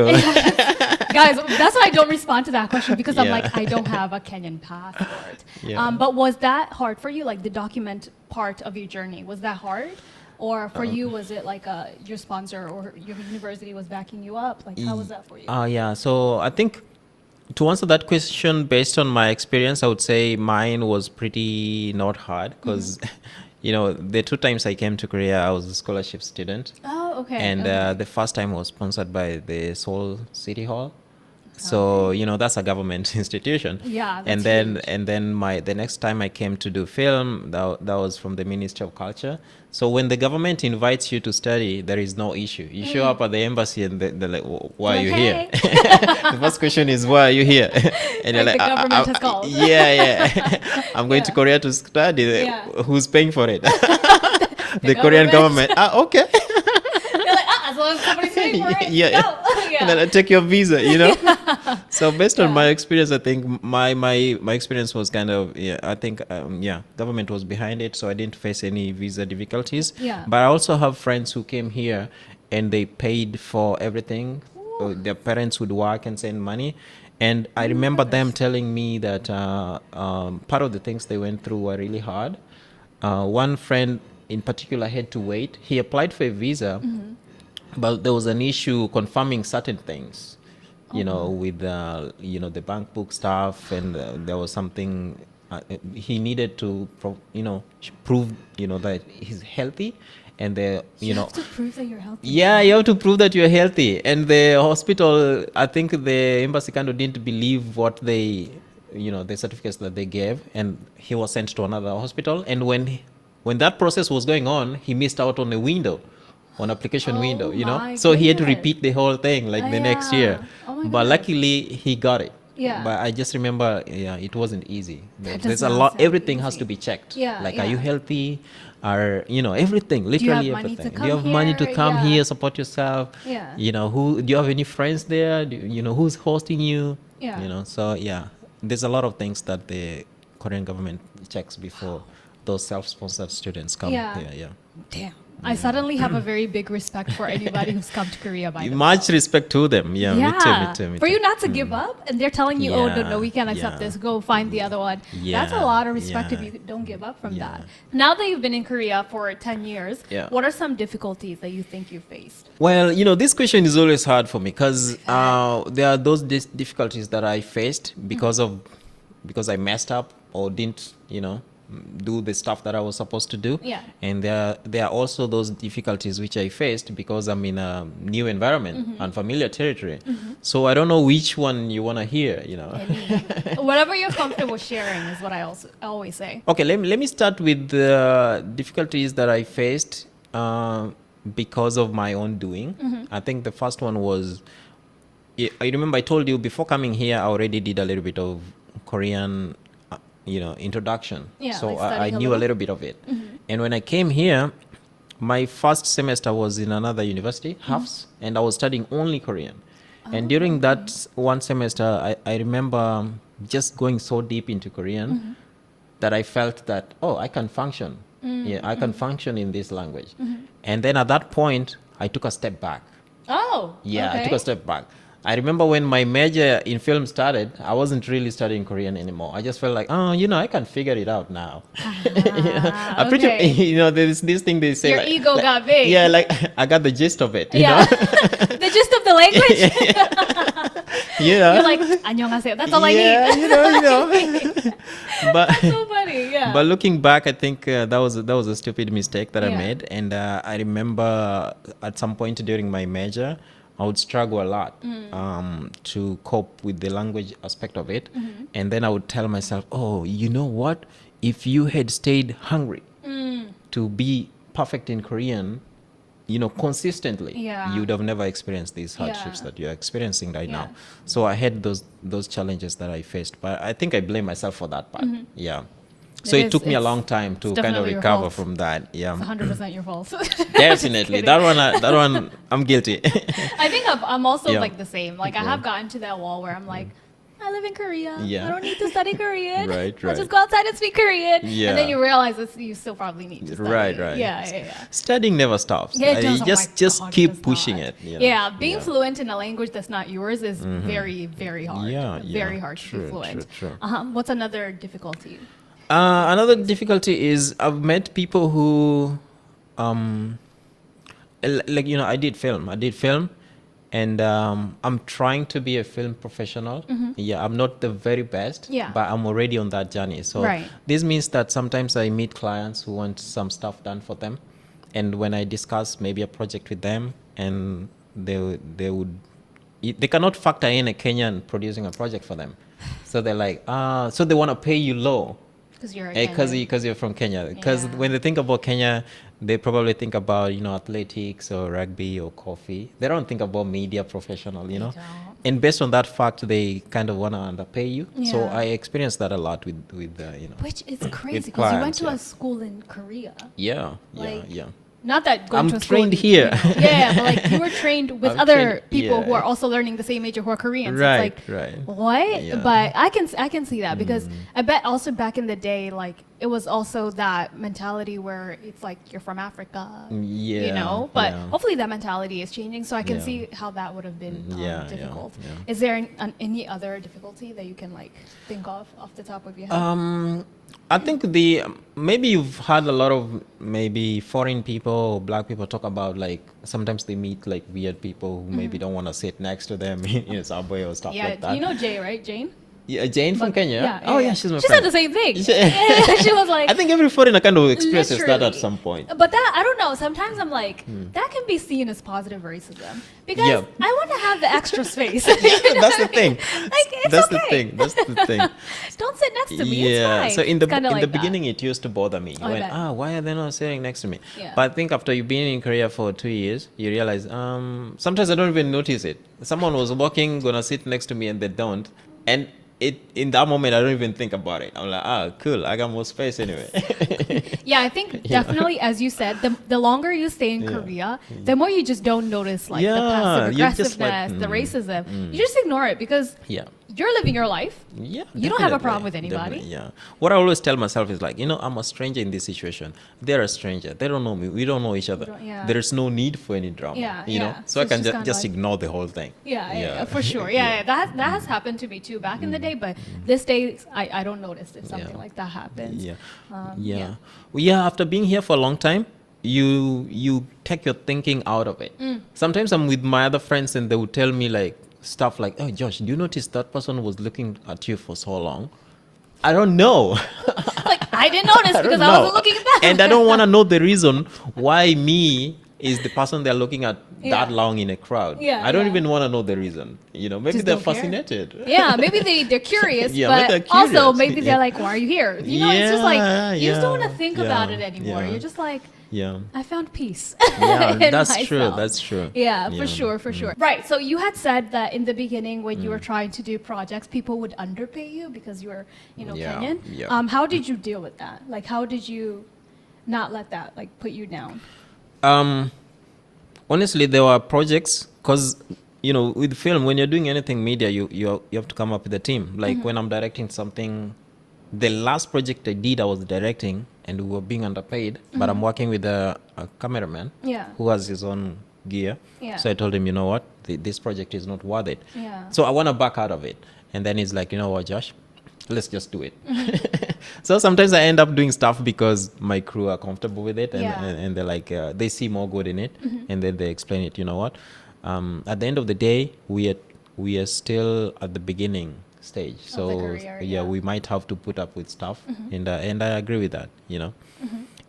[SPEAKER 2] Guys, that's why I don't respond to that question because I'm
[SPEAKER 1] Yeah.
[SPEAKER 2] like, I don't have a Kenyan passport.
[SPEAKER 1] Yeah.
[SPEAKER 2] But was that hard for you? Like the document part of your journey, was that hard? Or for you, was it like your sponsor or your university was backing you up? Like, how was that for you?
[SPEAKER 1] Yeah. So I think to answer that question based on my experience, I would say mine was pretty not hard because, the 2 times I came to Korea, I was a scholarship student.
[SPEAKER 2] Oh, okay.
[SPEAKER 1] And
[SPEAKER 2] okay.
[SPEAKER 1] the first time was sponsored by the Seoul City Hall. So, that's a government institution.
[SPEAKER 2] Yeah, that's
[SPEAKER 1] and then
[SPEAKER 2] huge.
[SPEAKER 1] and then the next time I came to do film, that was from the Ministry of Culture. So when the government invites you to study, there is no issue. You show up at the embassy and they're like, why are you here? The first question is, why are you here? And you're
[SPEAKER 2] Like
[SPEAKER 1] like,
[SPEAKER 2] the government has called.
[SPEAKER 1] Yeah. I'm going to
[SPEAKER 2] Yeah.
[SPEAKER 1] Korea to study.
[SPEAKER 2] Yeah.
[SPEAKER 1] Who's paying for it? The Korean
[SPEAKER 2] government.
[SPEAKER 1] government. Okay.
[SPEAKER 2] They're like, as long as somebody's paying for it.
[SPEAKER 1] Yeah.
[SPEAKER 2] Go. Yeah.
[SPEAKER 1] And then I take your visa, So based on my experience, I think my experience was kind of, government was behind it. So I didn't face any visa difficulties.
[SPEAKER 2] Yeah.
[SPEAKER 1] But I also have friends who came here and they paid for everything. Their parents would work and send money. And I remember them telling me that part of the things they went through were really hard. One friend in particular had to wait. He applied for a visa, but there was an issue confirming certain things, with the bank book stuff, and there was something he needed to prove that he's healthy, and
[SPEAKER 2] You have to prove that you're healthy.
[SPEAKER 1] yeah, you have to prove that you're healthy. And the hospital, I think the embassy kind of didn't believe what the certificates that they gave, and he was sent to another hospital. And when that process was going on, he missed out on a window, on application window,
[SPEAKER 2] my
[SPEAKER 1] So he had to
[SPEAKER 2] goodness.
[SPEAKER 1] repeat the whole thing like the next
[SPEAKER 2] Yeah.
[SPEAKER 1] year.
[SPEAKER 2] Oh my
[SPEAKER 1] But
[SPEAKER 2] goodness.
[SPEAKER 1] luckily he got it.
[SPEAKER 2] Yeah.
[SPEAKER 1] But I just remember, it wasn't easy.
[SPEAKER 2] That
[SPEAKER 1] There's
[SPEAKER 2] does
[SPEAKER 1] a
[SPEAKER 2] not
[SPEAKER 1] lot.
[SPEAKER 2] sound
[SPEAKER 1] Everything has
[SPEAKER 2] easy.
[SPEAKER 1] to be checked.
[SPEAKER 2] Yeah,
[SPEAKER 1] Like, are you
[SPEAKER 2] yeah.
[SPEAKER 1] healthy? Are everything? Literally
[SPEAKER 2] money to
[SPEAKER 1] everything. Do
[SPEAKER 2] come
[SPEAKER 1] you have money to
[SPEAKER 2] here?
[SPEAKER 1] come
[SPEAKER 2] Yeah.
[SPEAKER 1] here, support yourself?
[SPEAKER 2] Yeah.
[SPEAKER 1] Who do you have any friends there? Who's hosting you?
[SPEAKER 2] Yeah.
[SPEAKER 1] So there's a lot of things that the Korean government checks before those self-sponsored students come
[SPEAKER 2] Yeah.
[SPEAKER 1] here. Yeah.
[SPEAKER 2] Damn. I suddenly have a very big respect for anybody who's come to Korea by themselves.
[SPEAKER 1] Much respect to them. Yeah, me too.
[SPEAKER 2] For you not to give up, and they're telling you, oh, no, we can't accept
[SPEAKER 1] Yeah.
[SPEAKER 2] this. Go find the other one. That's a
[SPEAKER 1] Yeah,
[SPEAKER 2] lot of respect if
[SPEAKER 1] yeah.
[SPEAKER 2] you don't give up from
[SPEAKER 1] Yeah.
[SPEAKER 2] that. Now that you've been in Korea for 10 years,
[SPEAKER 1] Yeah.
[SPEAKER 2] what are some difficulties that you think you faced?
[SPEAKER 1] Well, this question is always hard for me because there are those difficulties that I faced because I messed up or didn't, do the stuff that I was supposed to do.
[SPEAKER 2] Yeah.
[SPEAKER 1] And there are also those difficulties which I faced because I'm in a new environment, unfamiliar territory. So I don't know which one you want to hear,
[SPEAKER 2] Whatever you're comfortable sharing is what I always say.
[SPEAKER 1] Okay, let me start with the difficulties that I faced because of my own doing. I think the first one was, I remember I told you before coming here, I already did a little bit of Korean introduction.
[SPEAKER 2] Yeah,
[SPEAKER 1] So
[SPEAKER 2] like
[SPEAKER 1] I
[SPEAKER 2] studying a
[SPEAKER 1] knew a
[SPEAKER 2] little.
[SPEAKER 1] little bit of it. And when I came here, my first semester was in another university, Hafs, and I was studying only Korean. And during that one semester, I remember just going so deep into Korean that I felt that, I can function. Yeah, I can function in this language. And then at that point, I took a step back.
[SPEAKER 2] Oh,
[SPEAKER 1] Yeah,
[SPEAKER 2] okay.
[SPEAKER 1] I took a step back. I remember when my major in film started, I wasn't really studying Korean anymore. I just felt like, I can figure it out now. I pretty,
[SPEAKER 2] Okay.
[SPEAKER 1] there's this thing they say.
[SPEAKER 2] Your
[SPEAKER 1] like,
[SPEAKER 2] ego
[SPEAKER 1] like-
[SPEAKER 2] got big.
[SPEAKER 1] Yeah, like I got the gist of it.
[SPEAKER 2] Yeah. The gist of the language.
[SPEAKER 1] Yeah.
[SPEAKER 2] You're like, 안녕하세요. That's all I
[SPEAKER 1] Yeah,
[SPEAKER 2] need.
[SPEAKER 1] But
[SPEAKER 2] So funny, yeah.
[SPEAKER 1] but looking back, I think that was a stupid mistake that I
[SPEAKER 2] Yeah.
[SPEAKER 1] made, and I remember at some point during my major, I would struggle a lot to cope with the language aspect of it, and then I would tell myself, "Oh, you know what? If you had stayed hungry to be perfect in Korean, consistently,
[SPEAKER 2] Yeah.
[SPEAKER 1] you'd have never experienced these hardships
[SPEAKER 2] Yeah.
[SPEAKER 1] that you're experiencing right
[SPEAKER 2] Yeah.
[SPEAKER 1] now." So I had those challenges that I faced, but I think I blame myself for that part. Yeah. So it took me a long time to kind of
[SPEAKER 2] definitely your
[SPEAKER 1] recover
[SPEAKER 2] fault.
[SPEAKER 1] from that. Yeah.
[SPEAKER 2] It's 100% your fault.
[SPEAKER 1] Definitely. That one, I'm guilty.
[SPEAKER 2] I think I'm also
[SPEAKER 1] Yeah.
[SPEAKER 2] like the same. Like I have gotten to that wall where I'm like, I live in Korea.
[SPEAKER 1] Yeah.
[SPEAKER 2] I don't need to study Korean.
[SPEAKER 1] Right,
[SPEAKER 2] I'll
[SPEAKER 1] right.
[SPEAKER 2] just go outside and speak Korean.
[SPEAKER 1] Yeah.
[SPEAKER 2] And then you realize that you still probably need to study.
[SPEAKER 1] Right, right.
[SPEAKER 2] Yeah.
[SPEAKER 1] Studying never stops.
[SPEAKER 2] Yeah, it does. Oh my
[SPEAKER 1] just
[SPEAKER 2] God, it
[SPEAKER 1] keep
[SPEAKER 2] does
[SPEAKER 1] pushing
[SPEAKER 2] not.
[SPEAKER 1] it.
[SPEAKER 2] Yeah, being fluent in a language that's not yours is very, very hard.
[SPEAKER 1] Yeah,
[SPEAKER 2] Very
[SPEAKER 1] yeah.
[SPEAKER 2] hard to
[SPEAKER 1] True,
[SPEAKER 2] be fluent.
[SPEAKER 1] true.
[SPEAKER 2] What's another difficulty?
[SPEAKER 1] Another difficulty is I've met people who, I did film, and I'm trying to be a film professional. Yeah, I'm not the very best,
[SPEAKER 2] Yeah.
[SPEAKER 1] but I'm already on that journey. So
[SPEAKER 2] Right.
[SPEAKER 1] this means that sometimes I meet clients who want some stuff done for them, and when I discuss maybe a project with them, and they cannot factor in a Kenyan producing a project for them, so they're like, so they want to pay you low.
[SPEAKER 2] Because you're a
[SPEAKER 1] Because
[SPEAKER 2] Kenyan.
[SPEAKER 1] you're from Kenya. Because
[SPEAKER 2] Yeah.
[SPEAKER 1] when they think about Kenya, they probably think about, athletics or rugby or coffee. They don't think about media professional,
[SPEAKER 2] don't.
[SPEAKER 1] And based on that fact, they kind of want to underpay you. So
[SPEAKER 2] Yeah.
[SPEAKER 1] I experienced that a lot with
[SPEAKER 2] Which is crazy because you went
[SPEAKER 1] clients,
[SPEAKER 2] to
[SPEAKER 1] yeah.
[SPEAKER 2] a school in Korea.
[SPEAKER 1] yeah,
[SPEAKER 2] Like,
[SPEAKER 1] yeah.
[SPEAKER 2] Not that going
[SPEAKER 1] I'm
[SPEAKER 2] to a school
[SPEAKER 1] trained
[SPEAKER 2] in-
[SPEAKER 1] here.
[SPEAKER 2] Yeah, but like you were trained with
[SPEAKER 1] I'm
[SPEAKER 2] other
[SPEAKER 1] trained-
[SPEAKER 2] people who
[SPEAKER 1] yeah.
[SPEAKER 2] are also learning the same major who are Koreans.
[SPEAKER 1] Right,
[SPEAKER 2] It's like,
[SPEAKER 1] right.
[SPEAKER 2] what?
[SPEAKER 1] Yeah.
[SPEAKER 2] But I can see that because I bet also back in the day, like it was also that mentality where it's like you're from Africa,
[SPEAKER 1] Yeah,
[SPEAKER 2] But
[SPEAKER 1] yeah.
[SPEAKER 2] hopefully that mentality is changing, so I can
[SPEAKER 1] Yeah.
[SPEAKER 2] see how that would have been
[SPEAKER 1] Yeah, yeah,
[SPEAKER 2] difficult.
[SPEAKER 1] yeah.
[SPEAKER 2] Is there any other difficulty that you can like think of off the top of your head?
[SPEAKER 1] I think maybe you've had a lot of maybe foreign people or black people talk about like sometimes they meet like weird people who maybe don't want to sit next to them in a subway or stuff
[SPEAKER 2] Yeah,
[SPEAKER 1] like that.
[SPEAKER 2] you know Jay, right? Jane?
[SPEAKER 1] Yeah, Jane from Kenya.
[SPEAKER 2] Yeah,
[SPEAKER 1] Oh
[SPEAKER 2] yeah.
[SPEAKER 1] yeah, she's my
[SPEAKER 2] She
[SPEAKER 1] friend.
[SPEAKER 2] said the same thing.
[SPEAKER 1] She-
[SPEAKER 2] She was like,
[SPEAKER 1] I think every foreigner kind of expresses that at
[SPEAKER 2] literally.
[SPEAKER 1] some point.
[SPEAKER 2] But that I don't know. Sometimes I'm like, that can be seen as positive racism because
[SPEAKER 1] Yeah.
[SPEAKER 2] I want to have the extra space.
[SPEAKER 1] That's the thing.
[SPEAKER 2] Like it's
[SPEAKER 1] That's
[SPEAKER 2] okay.
[SPEAKER 1] the thing. That's the thing.
[SPEAKER 2] Don't sit next to me.
[SPEAKER 1] Yeah.
[SPEAKER 2] It's fine.
[SPEAKER 1] So in
[SPEAKER 2] It's kinda like
[SPEAKER 1] the
[SPEAKER 2] that.
[SPEAKER 1] beginning, it used to bother me.
[SPEAKER 2] I
[SPEAKER 1] When
[SPEAKER 2] bet.
[SPEAKER 1] why are they not sitting next to me?
[SPEAKER 2] Yeah.
[SPEAKER 1] But I think after you've been in Korea for 2 years, you realize sometimes I don't even notice it. Someone was walking, gonna sit next to me, and they don't, and in that moment I don't even think about it. I'm like, cool, I got more space anyway.
[SPEAKER 2] Yeah, I think definitely, as you said, the longer you stay in Korea, the more you just don't notice like the
[SPEAKER 1] Yeah,
[SPEAKER 2] passive
[SPEAKER 1] you're just like,
[SPEAKER 2] aggressiveness, the racism. You just ignore it because
[SPEAKER 1] Yeah.
[SPEAKER 2] you're living your life.
[SPEAKER 1] Yeah,
[SPEAKER 2] You don't have a
[SPEAKER 1] definitely,
[SPEAKER 2] problem with anybody.
[SPEAKER 1] definitely, yeah. What I always tell myself is like, I'm a stranger in this situation. They're a stranger. They don't know me. We don't know each other.
[SPEAKER 2] Yeah.
[SPEAKER 1] There is no need for any drama.
[SPEAKER 2] Yeah,
[SPEAKER 1] You know,
[SPEAKER 2] yeah.
[SPEAKER 1] so I
[SPEAKER 2] It's
[SPEAKER 1] can
[SPEAKER 2] just kinda
[SPEAKER 1] just
[SPEAKER 2] like-
[SPEAKER 1] ignore the whole thing.
[SPEAKER 2] Yeah, for sure. Yeah, that has happened to me too back in the day. But this day, I don't notice if something
[SPEAKER 1] Yeah.
[SPEAKER 2] like that happens.
[SPEAKER 1] Yeah.
[SPEAKER 2] yeah.
[SPEAKER 1] Yeah. Well, yeah. After being here for a long time, you take your thinking out of it. Sometimes I'm with my other friends and they would tell me like stuff like, "Oh, Josh, do you notice that person was looking at you for so long?" I don't know.
[SPEAKER 2] Like I didn't notice because I wasn't looking at them.
[SPEAKER 1] And I don't want to know the reason why me, is the person they're looking at
[SPEAKER 2] Yeah.
[SPEAKER 1] that long in a crowd.
[SPEAKER 2] Yeah,
[SPEAKER 1] I don't
[SPEAKER 2] yeah.
[SPEAKER 1] even want to know the reason. You know, maybe
[SPEAKER 2] Just
[SPEAKER 1] they're
[SPEAKER 2] don't care.
[SPEAKER 1] fascinated.
[SPEAKER 2] Yeah, maybe they're curious,
[SPEAKER 1] Yeah,
[SPEAKER 2] but
[SPEAKER 1] maybe they're
[SPEAKER 2] also
[SPEAKER 1] curious.
[SPEAKER 2] maybe
[SPEAKER 1] Yeah.
[SPEAKER 2] they're like, why are you here? You know, it's just like, you just don't want to
[SPEAKER 1] Yeah,
[SPEAKER 2] think
[SPEAKER 1] yeah,
[SPEAKER 2] about it anymore.
[SPEAKER 1] yeah.
[SPEAKER 2] You're just like,
[SPEAKER 1] Yeah.
[SPEAKER 2] I found peace.
[SPEAKER 1] Yeah,
[SPEAKER 2] in
[SPEAKER 1] that's true.
[SPEAKER 2] myself.
[SPEAKER 1] That's true.
[SPEAKER 2] Yeah,
[SPEAKER 1] Yeah.
[SPEAKER 2] for sure, for sure. Right. So you had said that in the beginning, when you were trying to do projects, people would underpay you because you were,
[SPEAKER 1] Yeah,
[SPEAKER 2] Kenyan.
[SPEAKER 1] yeah.
[SPEAKER 2] How did you deal with that? Like, how did you not let that like put you down?
[SPEAKER 1] Honestly, there were projects because with film, when you're doing anything media, you have to come up with a team. Like when I'm directing something, the last project I did, I was directing, and we were being underpaid, but I'm working with a cameraman
[SPEAKER 2] Yeah.
[SPEAKER 1] who has his own gear.
[SPEAKER 2] Yeah.
[SPEAKER 1] So I told him, you know what, this project is not worth it.
[SPEAKER 2] Yeah.
[SPEAKER 1] So I want to back out of it. And then he's like, you know what, Josh, let's just do it. So sometimes I end up doing stuff because my crew are comfortable with it, and,
[SPEAKER 2] Yeah.
[SPEAKER 1] and they're like, they see more good in it, and then they explain it. You know what? At the end of the day, we are still at the beginning stage. So
[SPEAKER 2] career, yeah.
[SPEAKER 1] we might have to put up with stuff, and I agree with that.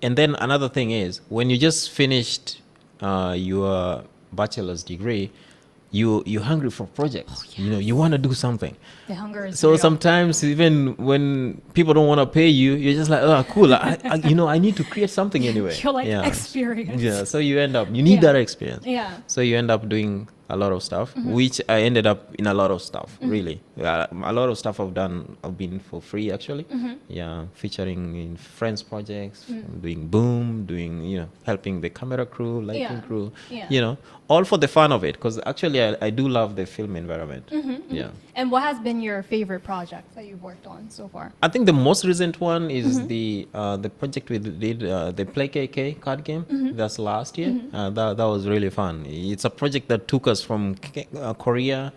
[SPEAKER 1] And then another thing is, when you just finished your bachelor's degree, you're hungry for projects. You want to do something.
[SPEAKER 2] The hunger is
[SPEAKER 1] So
[SPEAKER 2] real.
[SPEAKER 1] sometimes even when people don't want to pay you, you're just like, oh, cool. I need to create something anyway.
[SPEAKER 2] You're like,
[SPEAKER 1] yeah.
[SPEAKER 2] experience.
[SPEAKER 1] Yeah. So you need
[SPEAKER 2] Yeah.
[SPEAKER 1] that experience.
[SPEAKER 2] Yeah.
[SPEAKER 1] So you end up doing a lot of stuff, which I ended up in a lot of stuff, really. A lot of stuff I've been for free, actually. Yeah, featuring in friends projects, doing boom, doing, helping the camera crew, lighting
[SPEAKER 2] Yeah.
[SPEAKER 1] crew,
[SPEAKER 2] Yeah.
[SPEAKER 1] all for the fun of it. Because actually, I do love the film environment. Yeah.
[SPEAKER 2] And what has been your favorite project that you've worked on so far?
[SPEAKER 1] I think the most recent one is the project we did, the Play KK card game. That's last year. That was really fun. It's a project that took us from Korea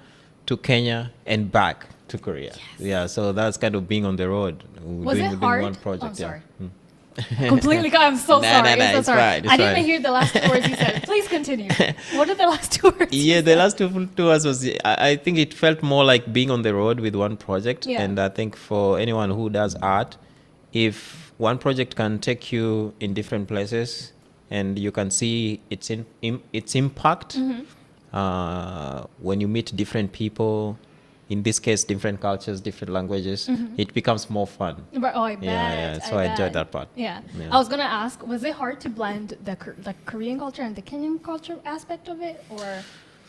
[SPEAKER 1] to Kenya and back to Korea. Yeah, so that's kind of being on the road.
[SPEAKER 2] Was it
[SPEAKER 1] within
[SPEAKER 2] hard?
[SPEAKER 1] one project.
[SPEAKER 2] Oh, sorry.
[SPEAKER 1] Yeah.
[SPEAKER 2] Completely. I'm so
[SPEAKER 1] Nah,
[SPEAKER 2] sorry.
[SPEAKER 1] nah, nah,
[SPEAKER 2] I'm so
[SPEAKER 1] it's
[SPEAKER 2] sorry.
[SPEAKER 1] fine, it's
[SPEAKER 2] I didn't
[SPEAKER 1] fine.
[SPEAKER 2] even hear the last two words you said. Please continue. What are the last two words?
[SPEAKER 1] Yeah, the last two tours was, I think it felt more like being on the road with one project.
[SPEAKER 2] Yeah.
[SPEAKER 1] And I think for anyone who does art, if one project can take you in different places and you can see its impact when you meet different people, in this case, different cultures, different languages, it becomes more fun.
[SPEAKER 2] Right. Oh, I bet.
[SPEAKER 1] Yeah. So I enjoyed
[SPEAKER 2] bet.
[SPEAKER 1] that part.
[SPEAKER 2] Yeah.
[SPEAKER 1] Yeah.
[SPEAKER 2] I was gonna ask, was it hard to blend the Korean culture and the Kenyan culture aspect of it, or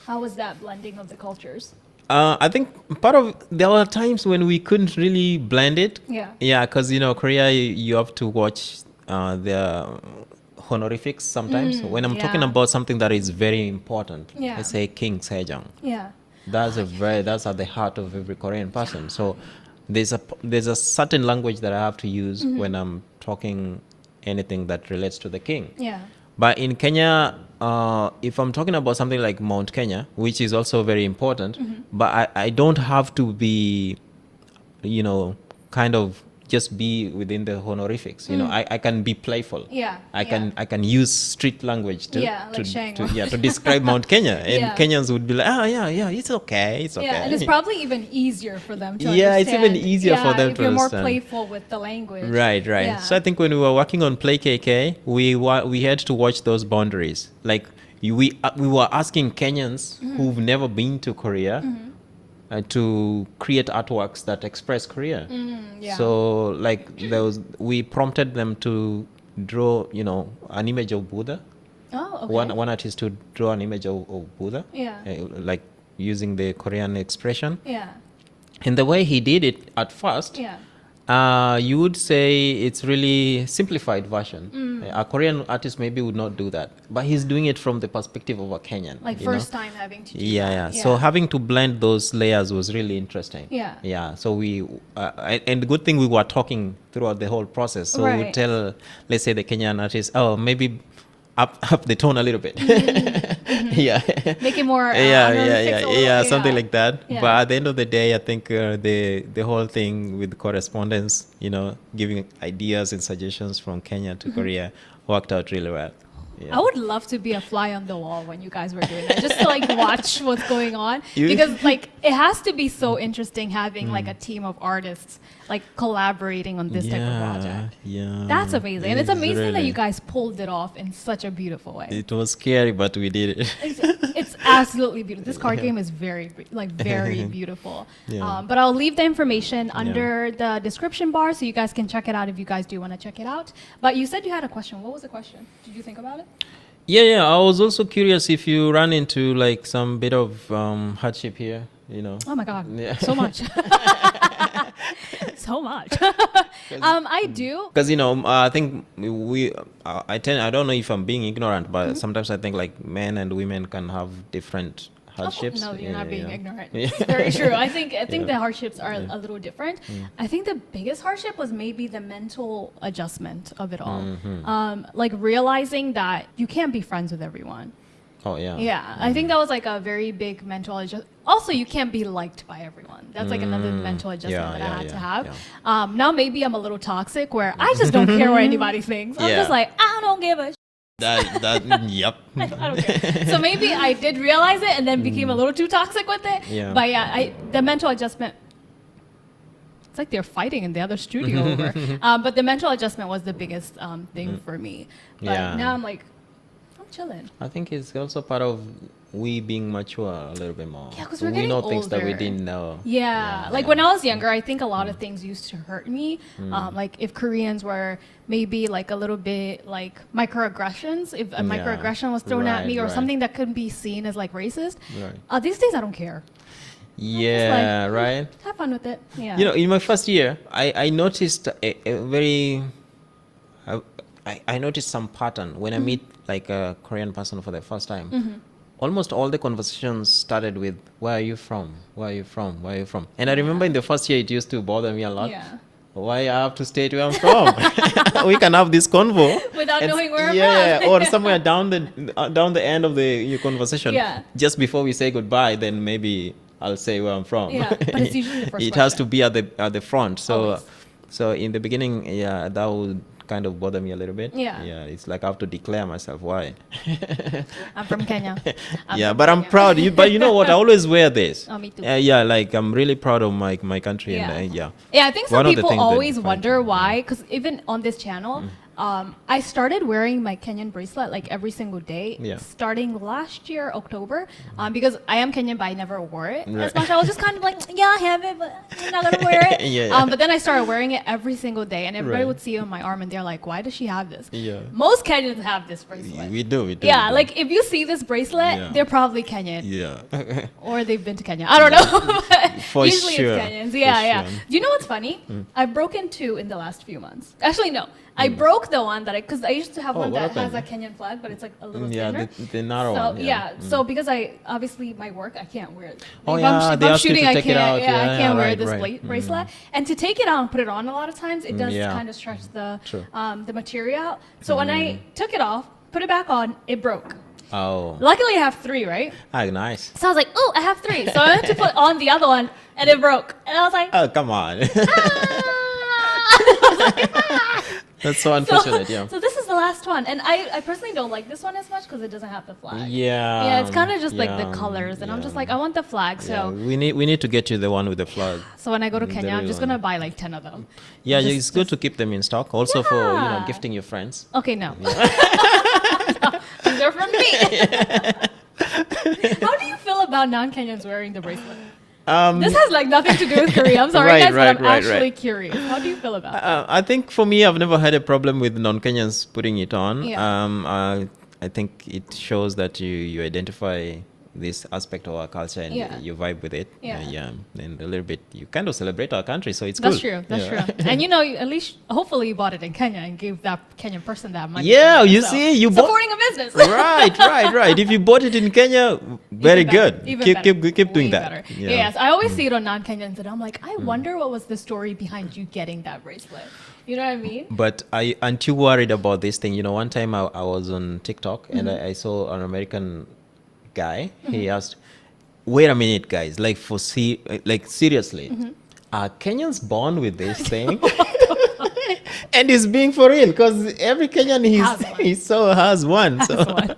[SPEAKER 2] how was that blending of the cultures?
[SPEAKER 1] I think there were times when we couldn't really blend it.
[SPEAKER 2] Yeah.
[SPEAKER 1] Yeah, because Korea, you have to watch their honorifics sometimes. When I'm talking
[SPEAKER 2] yeah.
[SPEAKER 1] about something that is very important,
[SPEAKER 2] Yeah.
[SPEAKER 1] let's say King Sejong.
[SPEAKER 2] Yeah.
[SPEAKER 1] That's that's at the heart of every Korean person. So there's a certain language that I have to use when I'm talking anything that relates to the king.
[SPEAKER 2] Yeah.
[SPEAKER 1] But in Kenya, if I'm talking about something like Mount Kenya, which is also very important, but I don't have to be, kind of just be within the honorifics. I can be playful.
[SPEAKER 2] Yeah,
[SPEAKER 1] I can use street language to
[SPEAKER 2] Yeah, like Shango.
[SPEAKER 1] to describe Mount Kenya, and
[SPEAKER 2] Yeah.
[SPEAKER 1] Kenyans would be like, yeah, it's okay.
[SPEAKER 2] Yeah, and it's probably even easier for them to
[SPEAKER 1] Yeah, it's
[SPEAKER 2] understand.
[SPEAKER 1] even easier for them
[SPEAKER 2] if
[SPEAKER 1] to
[SPEAKER 2] you're more
[SPEAKER 1] understand.
[SPEAKER 2] playful with the language.
[SPEAKER 1] Right.
[SPEAKER 2] Yeah.
[SPEAKER 1] So I think when we were working on Play KK, we had to watch those boundaries. Like we were asking Kenyans who've never been to Korea to create artworks that express Korea.
[SPEAKER 2] Yeah.
[SPEAKER 1] So like we prompted them to draw, an image of Buddha.
[SPEAKER 2] Oh, okay.
[SPEAKER 1] One artist to draw an image of Buddha.
[SPEAKER 2] Yeah.
[SPEAKER 1] Like using the Korean expression.
[SPEAKER 2] Yeah.
[SPEAKER 1] And the way he did it at first,
[SPEAKER 2] Yeah.
[SPEAKER 1] you would say it's really simplified version. A Korean artist maybe would not do that, but he's doing it from the perspective of a Kenyan.
[SPEAKER 2] Like
[SPEAKER 1] you know?
[SPEAKER 2] first time having to do
[SPEAKER 1] Yeah.
[SPEAKER 2] that.
[SPEAKER 1] So having to blend those layers was really interesting.
[SPEAKER 2] Yeah.
[SPEAKER 1] Yeah. So and the good thing, we were talking throughout the whole process. So we
[SPEAKER 2] Right.
[SPEAKER 1] would tell, let's say, the Kenyan artist, oh, maybe up the tone a little bit. Yeah.
[SPEAKER 2] Make it more
[SPEAKER 1] Yeah, something like that.
[SPEAKER 2] Yeah.
[SPEAKER 1] But at the end of the day, I think the whole thing with correspondence, giving ideas and suggestions from Kenya to Korea worked out really well. Yeah.
[SPEAKER 2] I would love to be a fly on the wall when you guys were doing that, just to like watch what's going on.
[SPEAKER 1] You-
[SPEAKER 2] Because like it has to be so interesting having like a team of artists like collaborating on this type of project.
[SPEAKER 1] Yeah.
[SPEAKER 2] That's amazing. And it's amazing that
[SPEAKER 1] really-
[SPEAKER 2] you guys pulled it off in such a beautiful way.
[SPEAKER 1] It was scary, but we did it.
[SPEAKER 2] It's absolutely beautiful. This card game is very beautiful.
[SPEAKER 1] Yeah.
[SPEAKER 2] But I'll leave the information under the description bar so you guys can check it out if you guys do want to check it out. But you said you had a question. What was the question? Did you think about it?
[SPEAKER 1] Yeah. I was also curious if you run into like some bit of hardship here, you know.
[SPEAKER 2] Oh my God.
[SPEAKER 1] Yeah.
[SPEAKER 2] So much. So much. I do.
[SPEAKER 1] Because I think I don't know if I'm being ignorant, but sometimes I think like men and women can have different hardships.
[SPEAKER 2] No, you're not being ignorant.
[SPEAKER 1] Yeah.
[SPEAKER 2] It's very true. I think
[SPEAKER 1] Yeah.
[SPEAKER 2] the hardships are a little different. I think the biggest hardship was maybe the mental adjustment of it all. Like realizing that you can't be friends with everyone.
[SPEAKER 1] Oh yeah.
[SPEAKER 2] Yeah, I think that was like a very big mental adjustment. Also, you can't be liked by everyone. That's like another mental adjustment that I had to have.
[SPEAKER 1] Yeah.
[SPEAKER 2] Now maybe I'm a little toxic where I just don't care what anybody thinks. I'm
[SPEAKER 1] Yeah.
[SPEAKER 2] just like, I don't give a
[SPEAKER 1] Yep.
[SPEAKER 2] I don't care. So maybe I did realize it and then became a little too toxic with it.
[SPEAKER 1] Yeah.
[SPEAKER 2] But yeah, the mental adjustment. It's like they're fighting in the other studio over. But the mental adjustment was the biggest thing for me. But
[SPEAKER 1] Yeah.
[SPEAKER 2] now I'm like, I'm chilling.
[SPEAKER 1] I think it's also part of we being mature a little bit more.
[SPEAKER 2] Yeah, 'cause we're
[SPEAKER 1] we
[SPEAKER 2] getting
[SPEAKER 1] know things that we
[SPEAKER 2] older.
[SPEAKER 1] didn't know.
[SPEAKER 2] Yeah, like when I was younger, I think a lot of things used to hurt me. Like if Koreans were maybe like a little bit like microaggressions, if a
[SPEAKER 1] Yeah.
[SPEAKER 2] microaggression was thrown at me or
[SPEAKER 1] Right.
[SPEAKER 2] something that could be seen as like racist,
[SPEAKER 1] Right.
[SPEAKER 2] these days I don't care.
[SPEAKER 1] Yeah, right.
[SPEAKER 2] Have fun with it. Yeah.
[SPEAKER 1] In my first year, I noticed a very, I noticed some pattern when I meet like a Korean person for the first time. Almost all the conversations started with, where are you from? Where are you from? Where are you from? And I remember in the first year, it used to bother me a lot.
[SPEAKER 2] Yeah.
[SPEAKER 1] Why I have to state where I'm from? We can have this convo
[SPEAKER 2] Without knowing where I'm
[SPEAKER 1] yeah,
[SPEAKER 2] from.
[SPEAKER 1] or somewhere down the end of your conversation.
[SPEAKER 2] Yeah.
[SPEAKER 1] Just before we say goodbye, then maybe I'll say where I'm from.
[SPEAKER 2] Yeah, but it's usually the first
[SPEAKER 1] It has to
[SPEAKER 2] question.
[SPEAKER 1] be at the front. So
[SPEAKER 2] Always.
[SPEAKER 1] so in the beginning, yeah, that would kind of bother me a little bit.
[SPEAKER 2] Yeah.
[SPEAKER 1] Yeah, it's like I have to declare myself. Why?
[SPEAKER 2] I'm from Kenya.
[SPEAKER 1] Yeah,
[SPEAKER 2] from
[SPEAKER 1] but I'm
[SPEAKER 2] Kenya.
[SPEAKER 1] proud. But you know what? I always wear this.
[SPEAKER 2] Oh, me too.
[SPEAKER 1] Yeah, like I'm really proud of my country.
[SPEAKER 2] Yeah.
[SPEAKER 1] And yeah.
[SPEAKER 2] Yeah, I think some
[SPEAKER 1] One of the
[SPEAKER 2] people
[SPEAKER 1] things that
[SPEAKER 2] always
[SPEAKER 1] define
[SPEAKER 2] wonder
[SPEAKER 1] me,
[SPEAKER 2] why, because even on this channel, I started wearing my Kenyan bracelet like every single day,
[SPEAKER 1] Yeah.
[SPEAKER 2] starting last year, October, because I am Kenyan, but I never wore it as
[SPEAKER 1] Right.
[SPEAKER 2] much. I was just kind of like, yeah, I have it, but I'm not gonna wear it.
[SPEAKER 1] Yeah.
[SPEAKER 2] But then I started wearing it every single day, and everybody
[SPEAKER 1] Right.
[SPEAKER 2] would see it on my arm, and they're like, why does she have this?
[SPEAKER 1] Yeah.
[SPEAKER 2] Most Kenyans have this bracelet.
[SPEAKER 1] We do.
[SPEAKER 2] Yeah, like if you see this bracelet,
[SPEAKER 1] Yeah.
[SPEAKER 2] they're probably Kenyan.
[SPEAKER 1] Yeah.
[SPEAKER 2] Or they've been to Kenya. I don't know.
[SPEAKER 1] For
[SPEAKER 2] Usually
[SPEAKER 1] sure.
[SPEAKER 2] it's Kenyans.
[SPEAKER 1] For
[SPEAKER 2] Yeah, yeah.
[SPEAKER 1] sure.
[SPEAKER 2] Do you know what's funny? I've broken two in the last few months. Actually, no. I broke the one that because I used to have
[SPEAKER 1] Oh,
[SPEAKER 2] one
[SPEAKER 1] what
[SPEAKER 2] that has
[SPEAKER 1] happened?
[SPEAKER 2] a Kenyan flag, but it's like a little
[SPEAKER 1] Yeah,
[SPEAKER 2] thinner.
[SPEAKER 1] the narrow
[SPEAKER 2] So
[SPEAKER 1] one.
[SPEAKER 2] yeah, so because I obviously my work I can't wear it.
[SPEAKER 1] Oh,
[SPEAKER 2] If
[SPEAKER 1] yeah,
[SPEAKER 2] I'm, if
[SPEAKER 1] they
[SPEAKER 2] I'm
[SPEAKER 1] ask you to
[SPEAKER 2] shooting, I
[SPEAKER 1] take it
[SPEAKER 2] can't.
[SPEAKER 1] out.
[SPEAKER 2] Yeah, I
[SPEAKER 1] Yeah,
[SPEAKER 2] can't wear
[SPEAKER 1] right,
[SPEAKER 2] this
[SPEAKER 1] right.
[SPEAKER 2] bracelet. And to take it out and put it on a lot of times, it does
[SPEAKER 1] Yeah.
[SPEAKER 2] kind of stretch
[SPEAKER 1] True.
[SPEAKER 2] the material out. So when I took it off, put it back on, it broke.
[SPEAKER 1] Oh,
[SPEAKER 2] Luckily, I have three, right?
[SPEAKER 1] nice.
[SPEAKER 2] So I was like, oh, I have three. So I went to put on the other one, and it broke. And I was like,
[SPEAKER 1] Oh, come on.
[SPEAKER 2] ah!
[SPEAKER 1] That's so unfortunate. Yeah.
[SPEAKER 2] So this is the last one, and I personally don't like this one as much because it doesn't have the flag.
[SPEAKER 1] Yeah.
[SPEAKER 2] Yeah, it's kind of just like the
[SPEAKER 1] yeah,
[SPEAKER 2] colors, and I'm just
[SPEAKER 1] yeah.
[SPEAKER 2] like, I want the flag.
[SPEAKER 1] Yeah,
[SPEAKER 2] So
[SPEAKER 1] we need to get you the one with the flag.
[SPEAKER 2] so when I go to
[SPEAKER 1] The
[SPEAKER 2] Kenya, I'm
[SPEAKER 1] real
[SPEAKER 2] just
[SPEAKER 1] one.
[SPEAKER 2] gonna buy like 10 of them.
[SPEAKER 1] Yeah,
[SPEAKER 2] Just-
[SPEAKER 1] it's good to keep them in stock. Also for
[SPEAKER 2] Yeah.
[SPEAKER 1] gifting your friends.
[SPEAKER 2] Okay, no. They're from me. How do you feel about non-Kenyans wearing the bracelet? This has like nothing to do with Korea. I'm sorry,
[SPEAKER 1] Right,
[SPEAKER 2] guys,
[SPEAKER 1] right,
[SPEAKER 2] but I'm
[SPEAKER 1] right,
[SPEAKER 2] actually
[SPEAKER 1] right.
[SPEAKER 2] curious. How do you feel about it?
[SPEAKER 1] I think for me, I've never had a problem with non-Kenyans putting it on.
[SPEAKER 2] Yeah.
[SPEAKER 1] I think it shows that you identify this aspect of our culture and
[SPEAKER 2] Yeah.
[SPEAKER 1] you vibe with it.
[SPEAKER 2] Yeah.
[SPEAKER 1] And a little bit you kind of celebrate our country, so it's
[SPEAKER 2] That's
[SPEAKER 1] cool.
[SPEAKER 2] true. That's
[SPEAKER 1] Yeah.
[SPEAKER 2] true. And you know, at least hopefully you bought it in Kenya and gave that Kenyan person that money.
[SPEAKER 1] Yeah, you see, you bought-
[SPEAKER 2] supporting a business.
[SPEAKER 1] right. If you bought it in Kenya, very
[SPEAKER 2] Even better,
[SPEAKER 1] good.
[SPEAKER 2] even
[SPEAKER 1] Keep
[SPEAKER 2] better,
[SPEAKER 1] keep doing
[SPEAKER 2] way
[SPEAKER 1] that.
[SPEAKER 2] better.
[SPEAKER 1] Yeah.
[SPEAKER 2] Yes, I always see it on non-Kenyans, and I'm like, I wonder what was the story behind you getting that bracelet. You know what I mean?
[SPEAKER 1] But I aren't you worried about this thing? One time I was on TikTok and I saw an American guy. He asked, "Wait a minute, guys! Like seriously, are Kenyans born with this thing?" And he's being for real because every Kenyan
[SPEAKER 2] Has one.
[SPEAKER 1] he saw has one.
[SPEAKER 2] Has
[SPEAKER 1] So
[SPEAKER 2] one.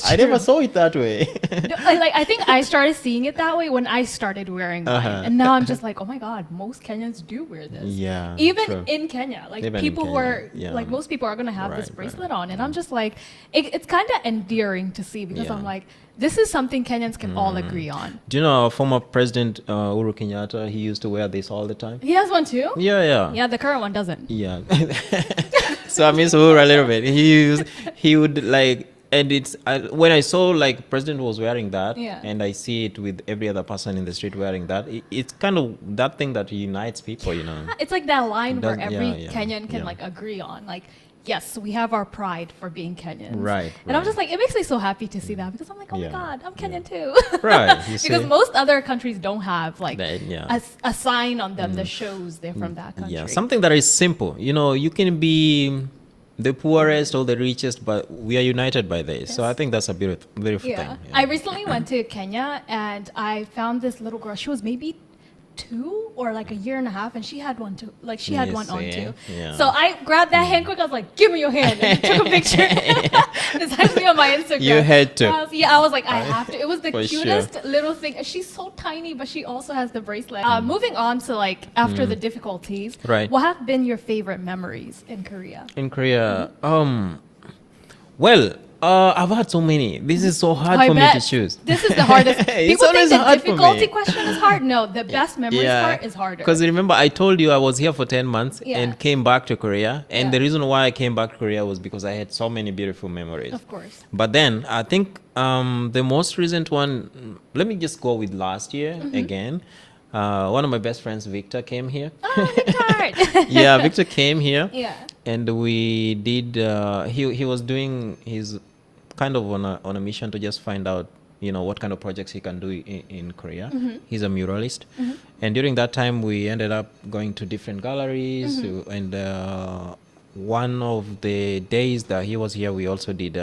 [SPEAKER 1] I never saw it that way.
[SPEAKER 2] No, I think I started seeing it that way when I started wearing mine, and now I'm just like, oh my god, most Kenyans do wear this.
[SPEAKER 1] Yeah,
[SPEAKER 2] even
[SPEAKER 1] true.
[SPEAKER 2] in Kenya, like
[SPEAKER 1] Even in
[SPEAKER 2] people
[SPEAKER 1] Kenya,
[SPEAKER 2] were
[SPEAKER 1] yeah.
[SPEAKER 2] like, most people are gonna have this
[SPEAKER 1] Right,
[SPEAKER 2] bracelet
[SPEAKER 1] right.
[SPEAKER 2] on, and I'm just like, it's kind of endearing to see because
[SPEAKER 1] Yeah.
[SPEAKER 2] I'm like, this is something Kenyans can all agree on.
[SPEAKER 1] Do you know our former president Uhuru Kenyatta? He used to wear this all the time.
[SPEAKER 2] He has one too.
[SPEAKER 1] Yeah.
[SPEAKER 2] Yeah, the current one doesn't.
[SPEAKER 1] Yeah. So I miss Uhuru a little bit. He would like, and it's when I saw like president was wearing that,
[SPEAKER 2] Yeah.
[SPEAKER 1] and I see it with every other person in the street wearing that. It's kind of that thing that unites people, you know.
[SPEAKER 2] It's like that line where
[SPEAKER 1] Does-
[SPEAKER 2] every
[SPEAKER 1] yeah,
[SPEAKER 2] Kenyan can
[SPEAKER 1] yeah.
[SPEAKER 2] like agree on, like, yes, we have our pride for being Kenyans.
[SPEAKER 1] Right,
[SPEAKER 2] And I'm
[SPEAKER 1] right.
[SPEAKER 2] just like, it makes me so happy to see that because I'm like, oh
[SPEAKER 1] Yeah,
[SPEAKER 2] my God, I'm Kenyan too.
[SPEAKER 1] Right, you
[SPEAKER 2] Because
[SPEAKER 1] see?
[SPEAKER 2] most other countries don't have like
[SPEAKER 1] That- yeah.
[SPEAKER 2] a sign on them that shows they're from that country.
[SPEAKER 1] Yeah, something that is simple. You know, you can be the poorest or the richest, but we are united by this. So I think that's a beautiful
[SPEAKER 2] Yeah.
[SPEAKER 1] thing.
[SPEAKER 2] I recently went to Kenya and I found this little girl. She was maybe 2 or like a year and a half, and she had one too. Like she had
[SPEAKER 1] You
[SPEAKER 2] one on
[SPEAKER 1] see?
[SPEAKER 2] too.
[SPEAKER 1] Yeah.
[SPEAKER 2] So I grabbed that hand quick. I was like, "Give me your hand!" And took a picture. It's actually on my Instagram.
[SPEAKER 1] You had to.
[SPEAKER 2] I was like, I have to. It was the
[SPEAKER 1] For
[SPEAKER 2] cutest little thing. She's so tiny, but she also has the bracelet. Moving on to like after the difficulties,
[SPEAKER 1] Right.
[SPEAKER 2] what have been your favorite memories in Korea?
[SPEAKER 1] In Korea, well, I've had so many. This is so hard
[SPEAKER 2] I
[SPEAKER 1] for me
[SPEAKER 2] bet
[SPEAKER 1] to choose.
[SPEAKER 2] This is the hardest.
[SPEAKER 1] It's
[SPEAKER 2] People think
[SPEAKER 1] always
[SPEAKER 2] the
[SPEAKER 1] hard for
[SPEAKER 2] difficulty
[SPEAKER 1] me.
[SPEAKER 2] question is hard. No, the best memories part is harder.
[SPEAKER 1] Because remember, I told you I was here for 10 months
[SPEAKER 2] Yeah.
[SPEAKER 1] and came back to Korea. And
[SPEAKER 2] Yeah.
[SPEAKER 1] the reason why I came back to Korea was because I had so many beautiful memories.
[SPEAKER 2] Of course.
[SPEAKER 1] But then I think the most recent one, let me just go with last year again. One of my best friends, Victor, came here.
[SPEAKER 2] Oh, Victor.
[SPEAKER 1] Yeah, Victor came here.
[SPEAKER 2] Yeah.
[SPEAKER 1] And we did, he was doing his kind of on a mission to just find out, you know, what kind of projects he can do in Korea. He's a muralist. And during that time, we ended up going to different galleries. And one of the days that he was here, we also did,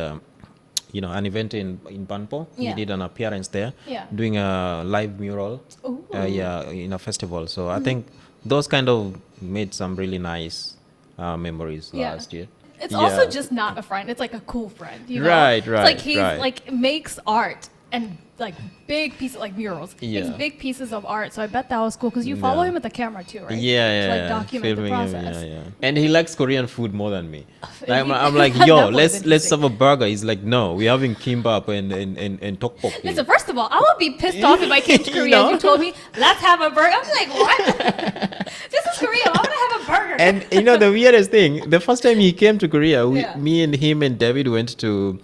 [SPEAKER 1] you know, an event in Banpo.
[SPEAKER 2] Yeah.
[SPEAKER 1] He did an appearance there,
[SPEAKER 2] Yeah.
[SPEAKER 1] doing a live mural.
[SPEAKER 2] Ooh.
[SPEAKER 1] Yeah, in a festival. So I think those kind of made some really nice memories
[SPEAKER 2] Yeah.
[SPEAKER 1] last year.
[SPEAKER 2] It's
[SPEAKER 1] Yeah.
[SPEAKER 2] also just not a friend. It's like a cool friend, you know?
[SPEAKER 1] Right,
[SPEAKER 2] It's
[SPEAKER 1] right,
[SPEAKER 2] like he's
[SPEAKER 1] right.
[SPEAKER 2] like makes art and like big pieces, like murals. Makes
[SPEAKER 1] Yeah.
[SPEAKER 2] big pieces of art. So I bet that was cool because you follow
[SPEAKER 1] Yeah.
[SPEAKER 2] him with the camera too, right?
[SPEAKER 1] Yeah,
[SPEAKER 2] To like document the
[SPEAKER 1] filming him,
[SPEAKER 2] process.
[SPEAKER 1] yeah. And he likes Korean food more than me. Like,
[SPEAKER 2] He-
[SPEAKER 1] I'm like,
[SPEAKER 2] that
[SPEAKER 1] yo,
[SPEAKER 2] was
[SPEAKER 1] let's
[SPEAKER 2] interesting.
[SPEAKER 1] have a burger. He's like, no, we're having kimbap and tteokbokki.
[SPEAKER 2] Listen, first of all, I would be pissed off if I came to
[SPEAKER 1] You
[SPEAKER 2] Korea and
[SPEAKER 1] know?
[SPEAKER 2] you told me, let's have a burger. I'm like, what? This is Korea. Why would I have a burger?
[SPEAKER 1] And you know the weirdest thing, the first time he came to Korea,
[SPEAKER 2] Yeah.
[SPEAKER 1] me and him and David went to,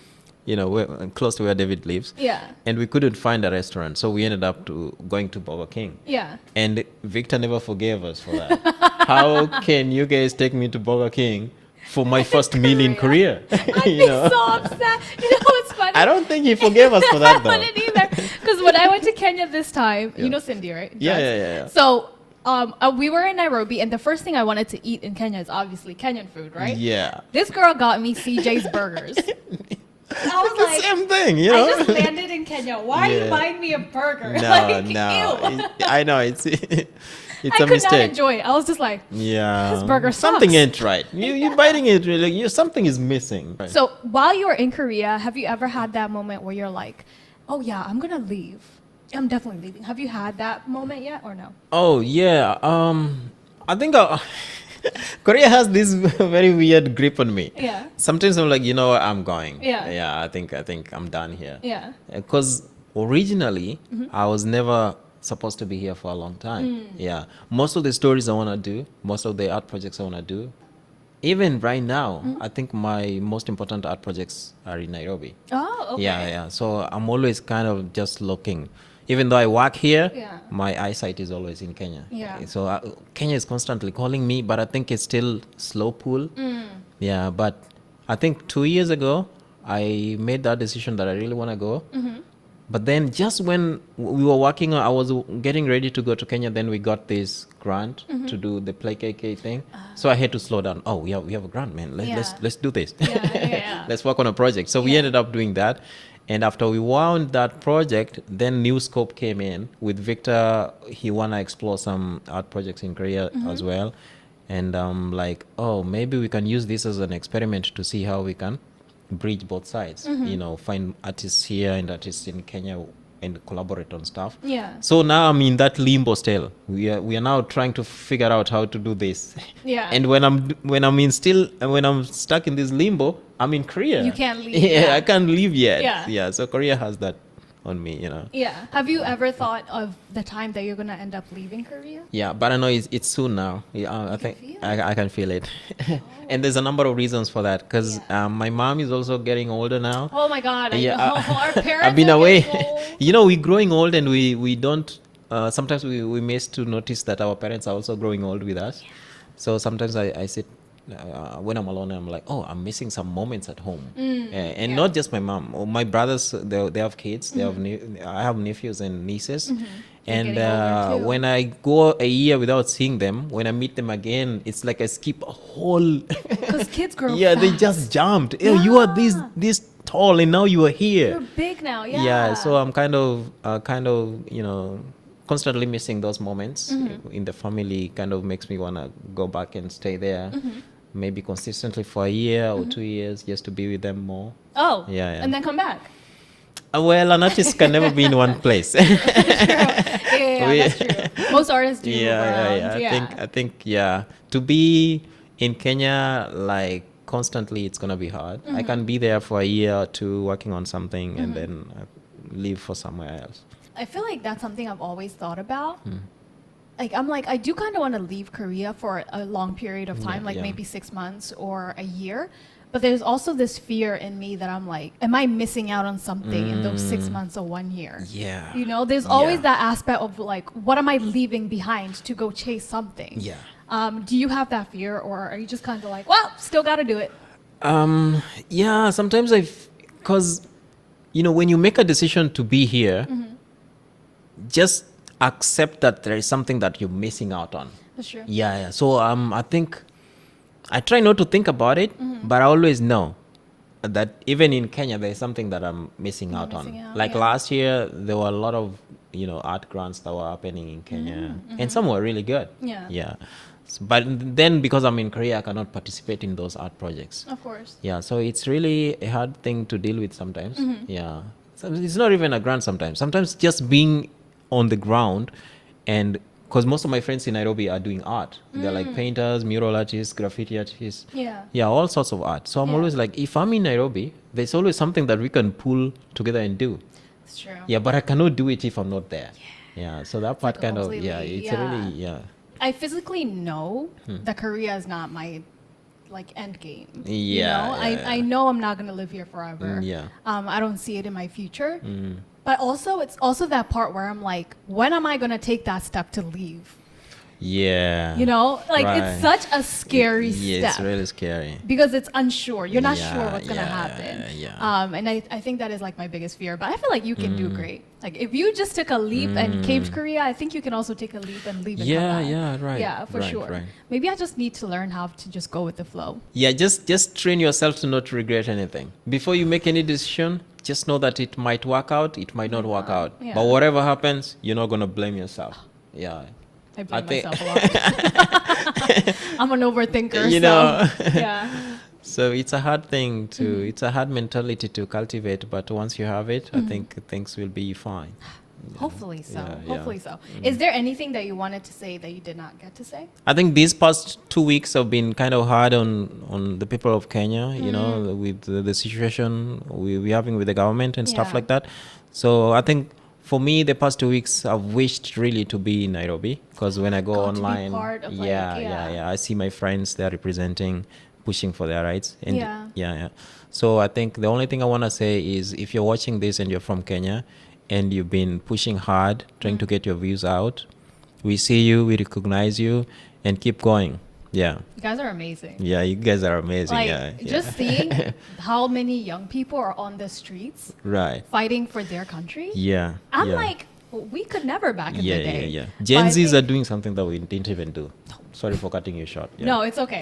[SPEAKER 1] you know, close to where David lives.
[SPEAKER 2] Yeah.
[SPEAKER 1] And we couldn't find a restaurant, so we ended up going to Burger King.
[SPEAKER 2] Yeah.
[SPEAKER 1] And Victor never forgave us for that. How can you guys take me to Burger King for my first meal in Korea?
[SPEAKER 2] I'd
[SPEAKER 1] You
[SPEAKER 2] be
[SPEAKER 1] know?
[SPEAKER 2] so upset. You know what's funny?
[SPEAKER 1] I don't think he forgave us for that
[SPEAKER 2] I
[SPEAKER 1] though.
[SPEAKER 2] wouldn't either. Because when I went to Kenya this time,
[SPEAKER 1] Yeah.
[SPEAKER 2] you know Cindy, right?
[SPEAKER 1] Yeah,
[SPEAKER 2] Jess?
[SPEAKER 1] yeah.
[SPEAKER 2] So we were in Nairobi, and the first thing I wanted to eat in Kenya is obviously Kenyan food, right?
[SPEAKER 1] Yeah.
[SPEAKER 2] This girl got me CJ's burgers. I was
[SPEAKER 1] The
[SPEAKER 2] like,
[SPEAKER 1] same thing, you know?
[SPEAKER 2] I just landed in Kenya. Why are you
[SPEAKER 1] Yeah.
[SPEAKER 2] buying me a burger?
[SPEAKER 1] No,
[SPEAKER 2] Like,
[SPEAKER 1] no.
[SPEAKER 2] ew.
[SPEAKER 1] I know it's it's
[SPEAKER 2] I
[SPEAKER 1] a
[SPEAKER 2] could not
[SPEAKER 1] mistake.
[SPEAKER 2] enjoy it. I was just like,
[SPEAKER 1] Yeah.
[SPEAKER 2] This burger
[SPEAKER 1] Something
[SPEAKER 2] sucks.
[SPEAKER 1] ain't right. You biting it really, something is missing.
[SPEAKER 2] so while you were in Korea, have you ever had that moment where you're like, oh yeah, I'm gonna leave. I'm definitely leaving. Have you had that moment yet or no?
[SPEAKER 1] Oh yeah. I think Korea has this very weird grip on me.
[SPEAKER 2] Yeah.
[SPEAKER 1] Sometimes I'm like, you know what, I'm going.
[SPEAKER 2] Yeah.
[SPEAKER 1] Yeah, I think I'm done here.
[SPEAKER 2] Yeah.
[SPEAKER 1] Because originally I was never supposed to be here for a long time. Yeah. Most of the stories I want to do, most of the art projects I want to do, even right now, I think my most important art projects are in Nairobi.
[SPEAKER 2] Oh, okay.
[SPEAKER 1] Yeah. So I'm always kind of just looking. Even though I work here,
[SPEAKER 2] Yeah.
[SPEAKER 1] my eyesight is always in Kenya.
[SPEAKER 2] Yeah.
[SPEAKER 1] So Kenya is constantly calling me, but I think it's still slow pull. Yeah, but I think 2 years ago, I made that decision that I really want to go. But then just when we were working, I was getting ready to go to Kenya. Then we got this grant to do the Play KK thing. So I had to slow down. Oh, we have a grant, man. Let's do this.
[SPEAKER 2] Yeah.
[SPEAKER 1] Let's work on a project. So we ended up doing that. And after we wound that project, then New Scope came in with Victor. He wanna explore some art projects in Korea as well. And I'm like, oh, maybe we can use this as an experiment to see how we can bridge both sides. You know, find artists here and artists in Kenya and collaborate on stuff.
[SPEAKER 2] Yeah.
[SPEAKER 1] So now I'm in that limbo still. We are now trying to figure out how to do this.
[SPEAKER 2] Yeah.
[SPEAKER 1] And when I'm stuck in this limbo, I'm in Korea.
[SPEAKER 2] You can't leave.
[SPEAKER 1] Yeah, I can't leave yet.
[SPEAKER 2] Yeah.
[SPEAKER 1] Yeah. So Korea has that on me, you know.
[SPEAKER 2] Yeah. Have you ever thought of the time that you're gonna end up leaving Korea?
[SPEAKER 1] Yeah, but I know it's soon now. Yeah, I think
[SPEAKER 2] feel
[SPEAKER 1] I can feel it. And there's a number of reasons for that, because my mom is also getting older now.
[SPEAKER 2] Oh my God!
[SPEAKER 1] Yeah,
[SPEAKER 2] I know. Our parents.
[SPEAKER 1] I've been
[SPEAKER 2] are
[SPEAKER 1] away.
[SPEAKER 2] getting old.
[SPEAKER 1] You know, we're growing old, and we don't. Sometimes we miss to notice that our parents are also growing old with us. So sometimes I sit when I'm alone, I'm like, oh, I'm missing some moments at home. And not just my mom. Or my brothers, they have kids. They have I have nephews and nieces. And
[SPEAKER 2] getting older too.
[SPEAKER 1] when I go a year without seeing them, when I meet them again, it's like I skip a whole.
[SPEAKER 2] Because kids grow.
[SPEAKER 1] Yeah, they
[SPEAKER 2] fast.
[SPEAKER 1] just jumped. Yeah. You are this tall, and now you are here.
[SPEAKER 2] You're big now. Yeah.
[SPEAKER 1] Yeah, so I'm kind of you know, constantly missing those moments in the family. Kind of makes me want to go back and stay there, maybe consistently for a year or 2 years, just to be with them more.
[SPEAKER 2] Oh.
[SPEAKER 1] Yeah.
[SPEAKER 2] And then come back.
[SPEAKER 1] Well, an artist can never be in one place.
[SPEAKER 2] Yeah, that's true. Most artists do move around.
[SPEAKER 1] I think to be in Kenya like constantly, it's gonna be hard. I can be there for a year or two working on something and then leave for somewhere else.
[SPEAKER 2] I feel like that's something I've always thought about. Like, I'm like, I do kind of want to leave Korea for a long period of time, like maybe 6 months or a year. But there's also this fear in me that I'm like, am I missing out on something in those 6 months or 1 year?
[SPEAKER 1] Yeah.
[SPEAKER 2] You know, there's always that aspect of like, what am I leaving behind to go chase something?
[SPEAKER 1] Yeah.
[SPEAKER 2] Do you have that fear, or are you just kind of like, well, still got to do it?
[SPEAKER 1] Yeah, sometimes because, you know, when you make a decision to be here, just accept that there is something that you're missing out on.
[SPEAKER 2] That's true.
[SPEAKER 1] Yeah. So I think I try not to think about it, but I always know that even in Kenya, there's something that I'm missing out on. Like last year, there were a lot of, you know, art grants that were happening in Kenya, and some were really good. Yeah. But then because I'm in Korea, I cannot participate in those art projects.
[SPEAKER 2] Of course.
[SPEAKER 1] Yeah, so it's really a hard thing to deal with sometimes. Yeah. So it's not even a grant sometimes. Sometimes just being on the ground, and because most of my friends in Nairobi are doing art. They're like painters, mural artists, graffiti artists. Yeah, all sorts of art. So I'm always like, if I'm in Nairobi, there's always something that we can pull together and do.
[SPEAKER 2] It's true.
[SPEAKER 1] Yeah, but I cannot do it if I'm not there. Yeah, so that part kind of,
[SPEAKER 2] completely,
[SPEAKER 1] it's really,
[SPEAKER 2] I physically know that Korea is not my like end game.
[SPEAKER 1] Yeah,
[SPEAKER 2] I know I'm not gonna live here forever. I don't see it in my future. But also, it's also that part where I'm like, when am I gonna take that step to leave?
[SPEAKER 1] Yeah.
[SPEAKER 2] You know, like it's such a scary step.
[SPEAKER 1] Yeah, it's really scary.
[SPEAKER 2] Because it's unsure. You're not sure what's gonna happen.
[SPEAKER 1] Yeah.
[SPEAKER 2] And I think that is like my biggest fear. But I feel like you can do great. Like if you just took a leap and came to Korea, I think you can also take a leap and leave and come back.
[SPEAKER 1] Yeah, right.
[SPEAKER 2] Yeah, for sure.
[SPEAKER 1] Right.
[SPEAKER 2] Maybe I just need to learn how to just go with the flow.
[SPEAKER 1] Yeah, just train yourself to not regret anything. Before you make any decision, just know that it might work out, it might not work out.
[SPEAKER 2] Yeah.
[SPEAKER 1] But whatever happens, you're not gonna blame yourself. Yeah.
[SPEAKER 2] I blame myself a lot. I'm an overthinker.
[SPEAKER 1] You know.
[SPEAKER 2] Yeah.
[SPEAKER 1] So it's a hard thing to, it's a hard mentality to cultivate, but once you have it, I think things will be fine.
[SPEAKER 2] Hopefully so.
[SPEAKER 1] Yeah.
[SPEAKER 2] Hopefully so. Is there anything that you wanted to say that you did not get to say?
[SPEAKER 1] I think these past 2 weeks have been kind of hard on the people of Kenya, you know, with the situation we're having with the government and stuff like that. So I think for me, the past 2 weeks, I've wished really to be in Nairobi, because when I go online, I see my friends, they're representing, pushing for their rights. And So I think the only thing I want to say is, if you're watching this and you're from Kenya and you've been pushing hard, trying to get your views out, we see you, we recognize you, and keep going. Yeah.
[SPEAKER 2] You guys are amazing.
[SPEAKER 1] Yeah, you guys are amazing.
[SPEAKER 2] Like, just seeing how many young people are on the streets fighting for their country. I'm like, we could never back in the day.
[SPEAKER 1] Gen Zs are doing something that we didn't even do. Sorry for cutting you short. Yeah.
[SPEAKER 2] No, it's okay.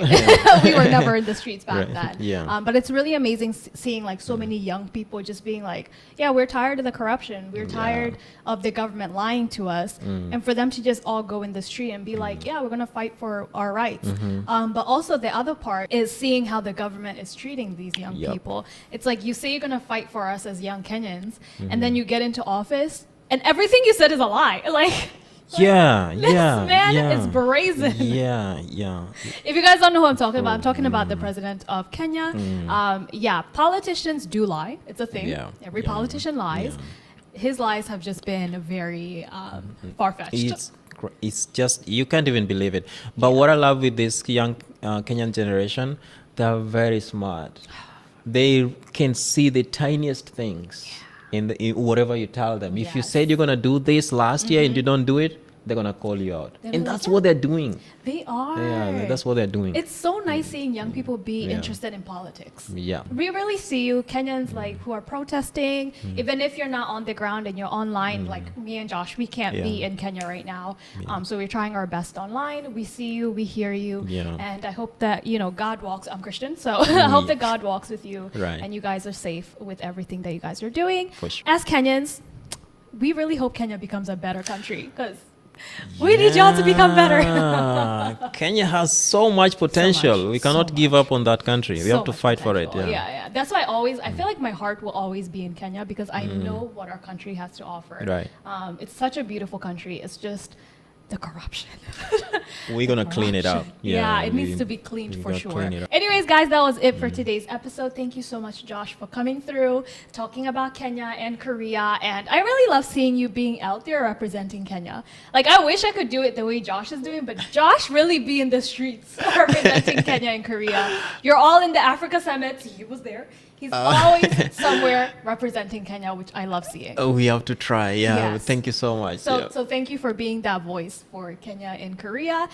[SPEAKER 2] We were never in the streets back
[SPEAKER 1] Right.
[SPEAKER 2] then.
[SPEAKER 1] Yeah.
[SPEAKER 2] But it's really amazing seeing like so many young people just being like, yeah, we're tired of the corruption. We're tired of the government lying to us. And for them to just all go in the street and be like, yeah, we're going to fight for our rights. But also the other part is seeing how the government is treating these young
[SPEAKER 1] Yep.
[SPEAKER 2] people. It's like you say you're going to fight for us as young Kenyans, and then you get into office and everything you said is a lie.
[SPEAKER 1] Yeah,
[SPEAKER 2] This man is brazen.
[SPEAKER 1] Yeah.
[SPEAKER 2] If you guys don't know who I'm talking about, I'm talking about the president of Kenya. Politicians do lie. It's a thing.
[SPEAKER 1] Yeah,
[SPEAKER 2] Every
[SPEAKER 1] yeah,
[SPEAKER 2] politician lies. His lies have just been very far-fetched.
[SPEAKER 1] It's just, you can't even believe it. But what I love with this young Kenyan generation, they're very smart. They can see the tiniest things in whatever you tell them. If you
[SPEAKER 2] Yes.
[SPEAKER 1] said you're going to do this last year and you don't do it, they're going to call you out.
[SPEAKER 2] They're
[SPEAKER 1] And
[SPEAKER 2] like,
[SPEAKER 1] that's
[SPEAKER 2] "Yeah."
[SPEAKER 1] what they're doing.
[SPEAKER 2] They are.
[SPEAKER 1] Yeah, that's what they're doing.
[SPEAKER 2] It's so nice seeing young people be
[SPEAKER 1] Yeah.
[SPEAKER 2] interested in politics.
[SPEAKER 1] Yeah.
[SPEAKER 2] We really see you Kenyans who are protesting, even if you're not on the ground and you're online, like me and Josh, we can't
[SPEAKER 1] Yeah.
[SPEAKER 2] be in Kenya right now. So we're trying our best online. We see you, we hear you.
[SPEAKER 1] Yeah.
[SPEAKER 2] And I hope that, God walks, I'm Christian, so I hope that God walks with you
[SPEAKER 1] Right.
[SPEAKER 2] and you guys are safe with everything that you guys are doing.
[SPEAKER 1] For sure.
[SPEAKER 2] As Kenyans, we really hope Kenya becomes a better country because we need y'all to become better.
[SPEAKER 1] Kenya has so much potential. We cannot give up on that country. We
[SPEAKER 2] So
[SPEAKER 1] have to
[SPEAKER 2] much
[SPEAKER 1] fight for it.
[SPEAKER 2] potential.
[SPEAKER 1] Yeah.
[SPEAKER 2] That's why I feel like my heart will always be in Kenya because I know what our country has to offer.
[SPEAKER 1] Right.
[SPEAKER 2] It's such a beautiful country. It's just the corruption.
[SPEAKER 1] We're going to clean it up.
[SPEAKER 2] Yeah, it needs
[SPEAKER 1] we-
[SPEAKER 2] to be cleaned
[SPEAKER 1] we
[SPEAKER 2] for
[SPEAKER 1] gotta
[SPEAKER 2] sure.
[SPEAKER 1] clean it up.
[SPEAKER 2] Anyways, guys, that was it for today's episode. Thank you so much, Josh, for coming through, talking about Kenya and Korea. And I really love seeing you being out there representing Kenya. I wish I could do it the way Josh is doing, but Josh really be in the streets representing Kenya and Korea. You're all in the Africa summits. He was there. He's always somewhere representing Kenya, which I love seeing.
[SPEAKER 1] Oh, we have to try. Yeah.
[SPEAKER 2] Yes.
[SPEAKER 1] Thank you so much.
[SPEAKER 2] So,
[SPEAKER 1] Yeah.
[SPEAKER 2] so thank you for being that voice for Kenya and Korea.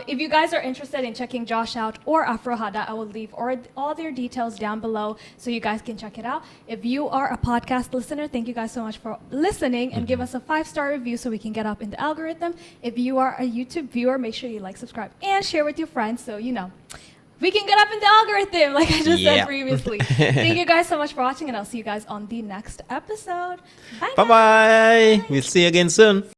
[SPEAKER 2] If you guys are interested in checking Josh out or Afrohada, I will leave all their details down below so you guys can check it out. If you are a podcast listener, thank you guys so much for listening and give us a 5-star review so we can get up in the algorithm. If you are a YouTube viewer, make sure you like, subscribe, and share with your friends so we can get up in the algorithm, like I just said previously. Thank you guys so much for watching, and I'll see you guys on the next episode. Bye.
[SPEAKER 1] Bye-bye. We'll see you again soon.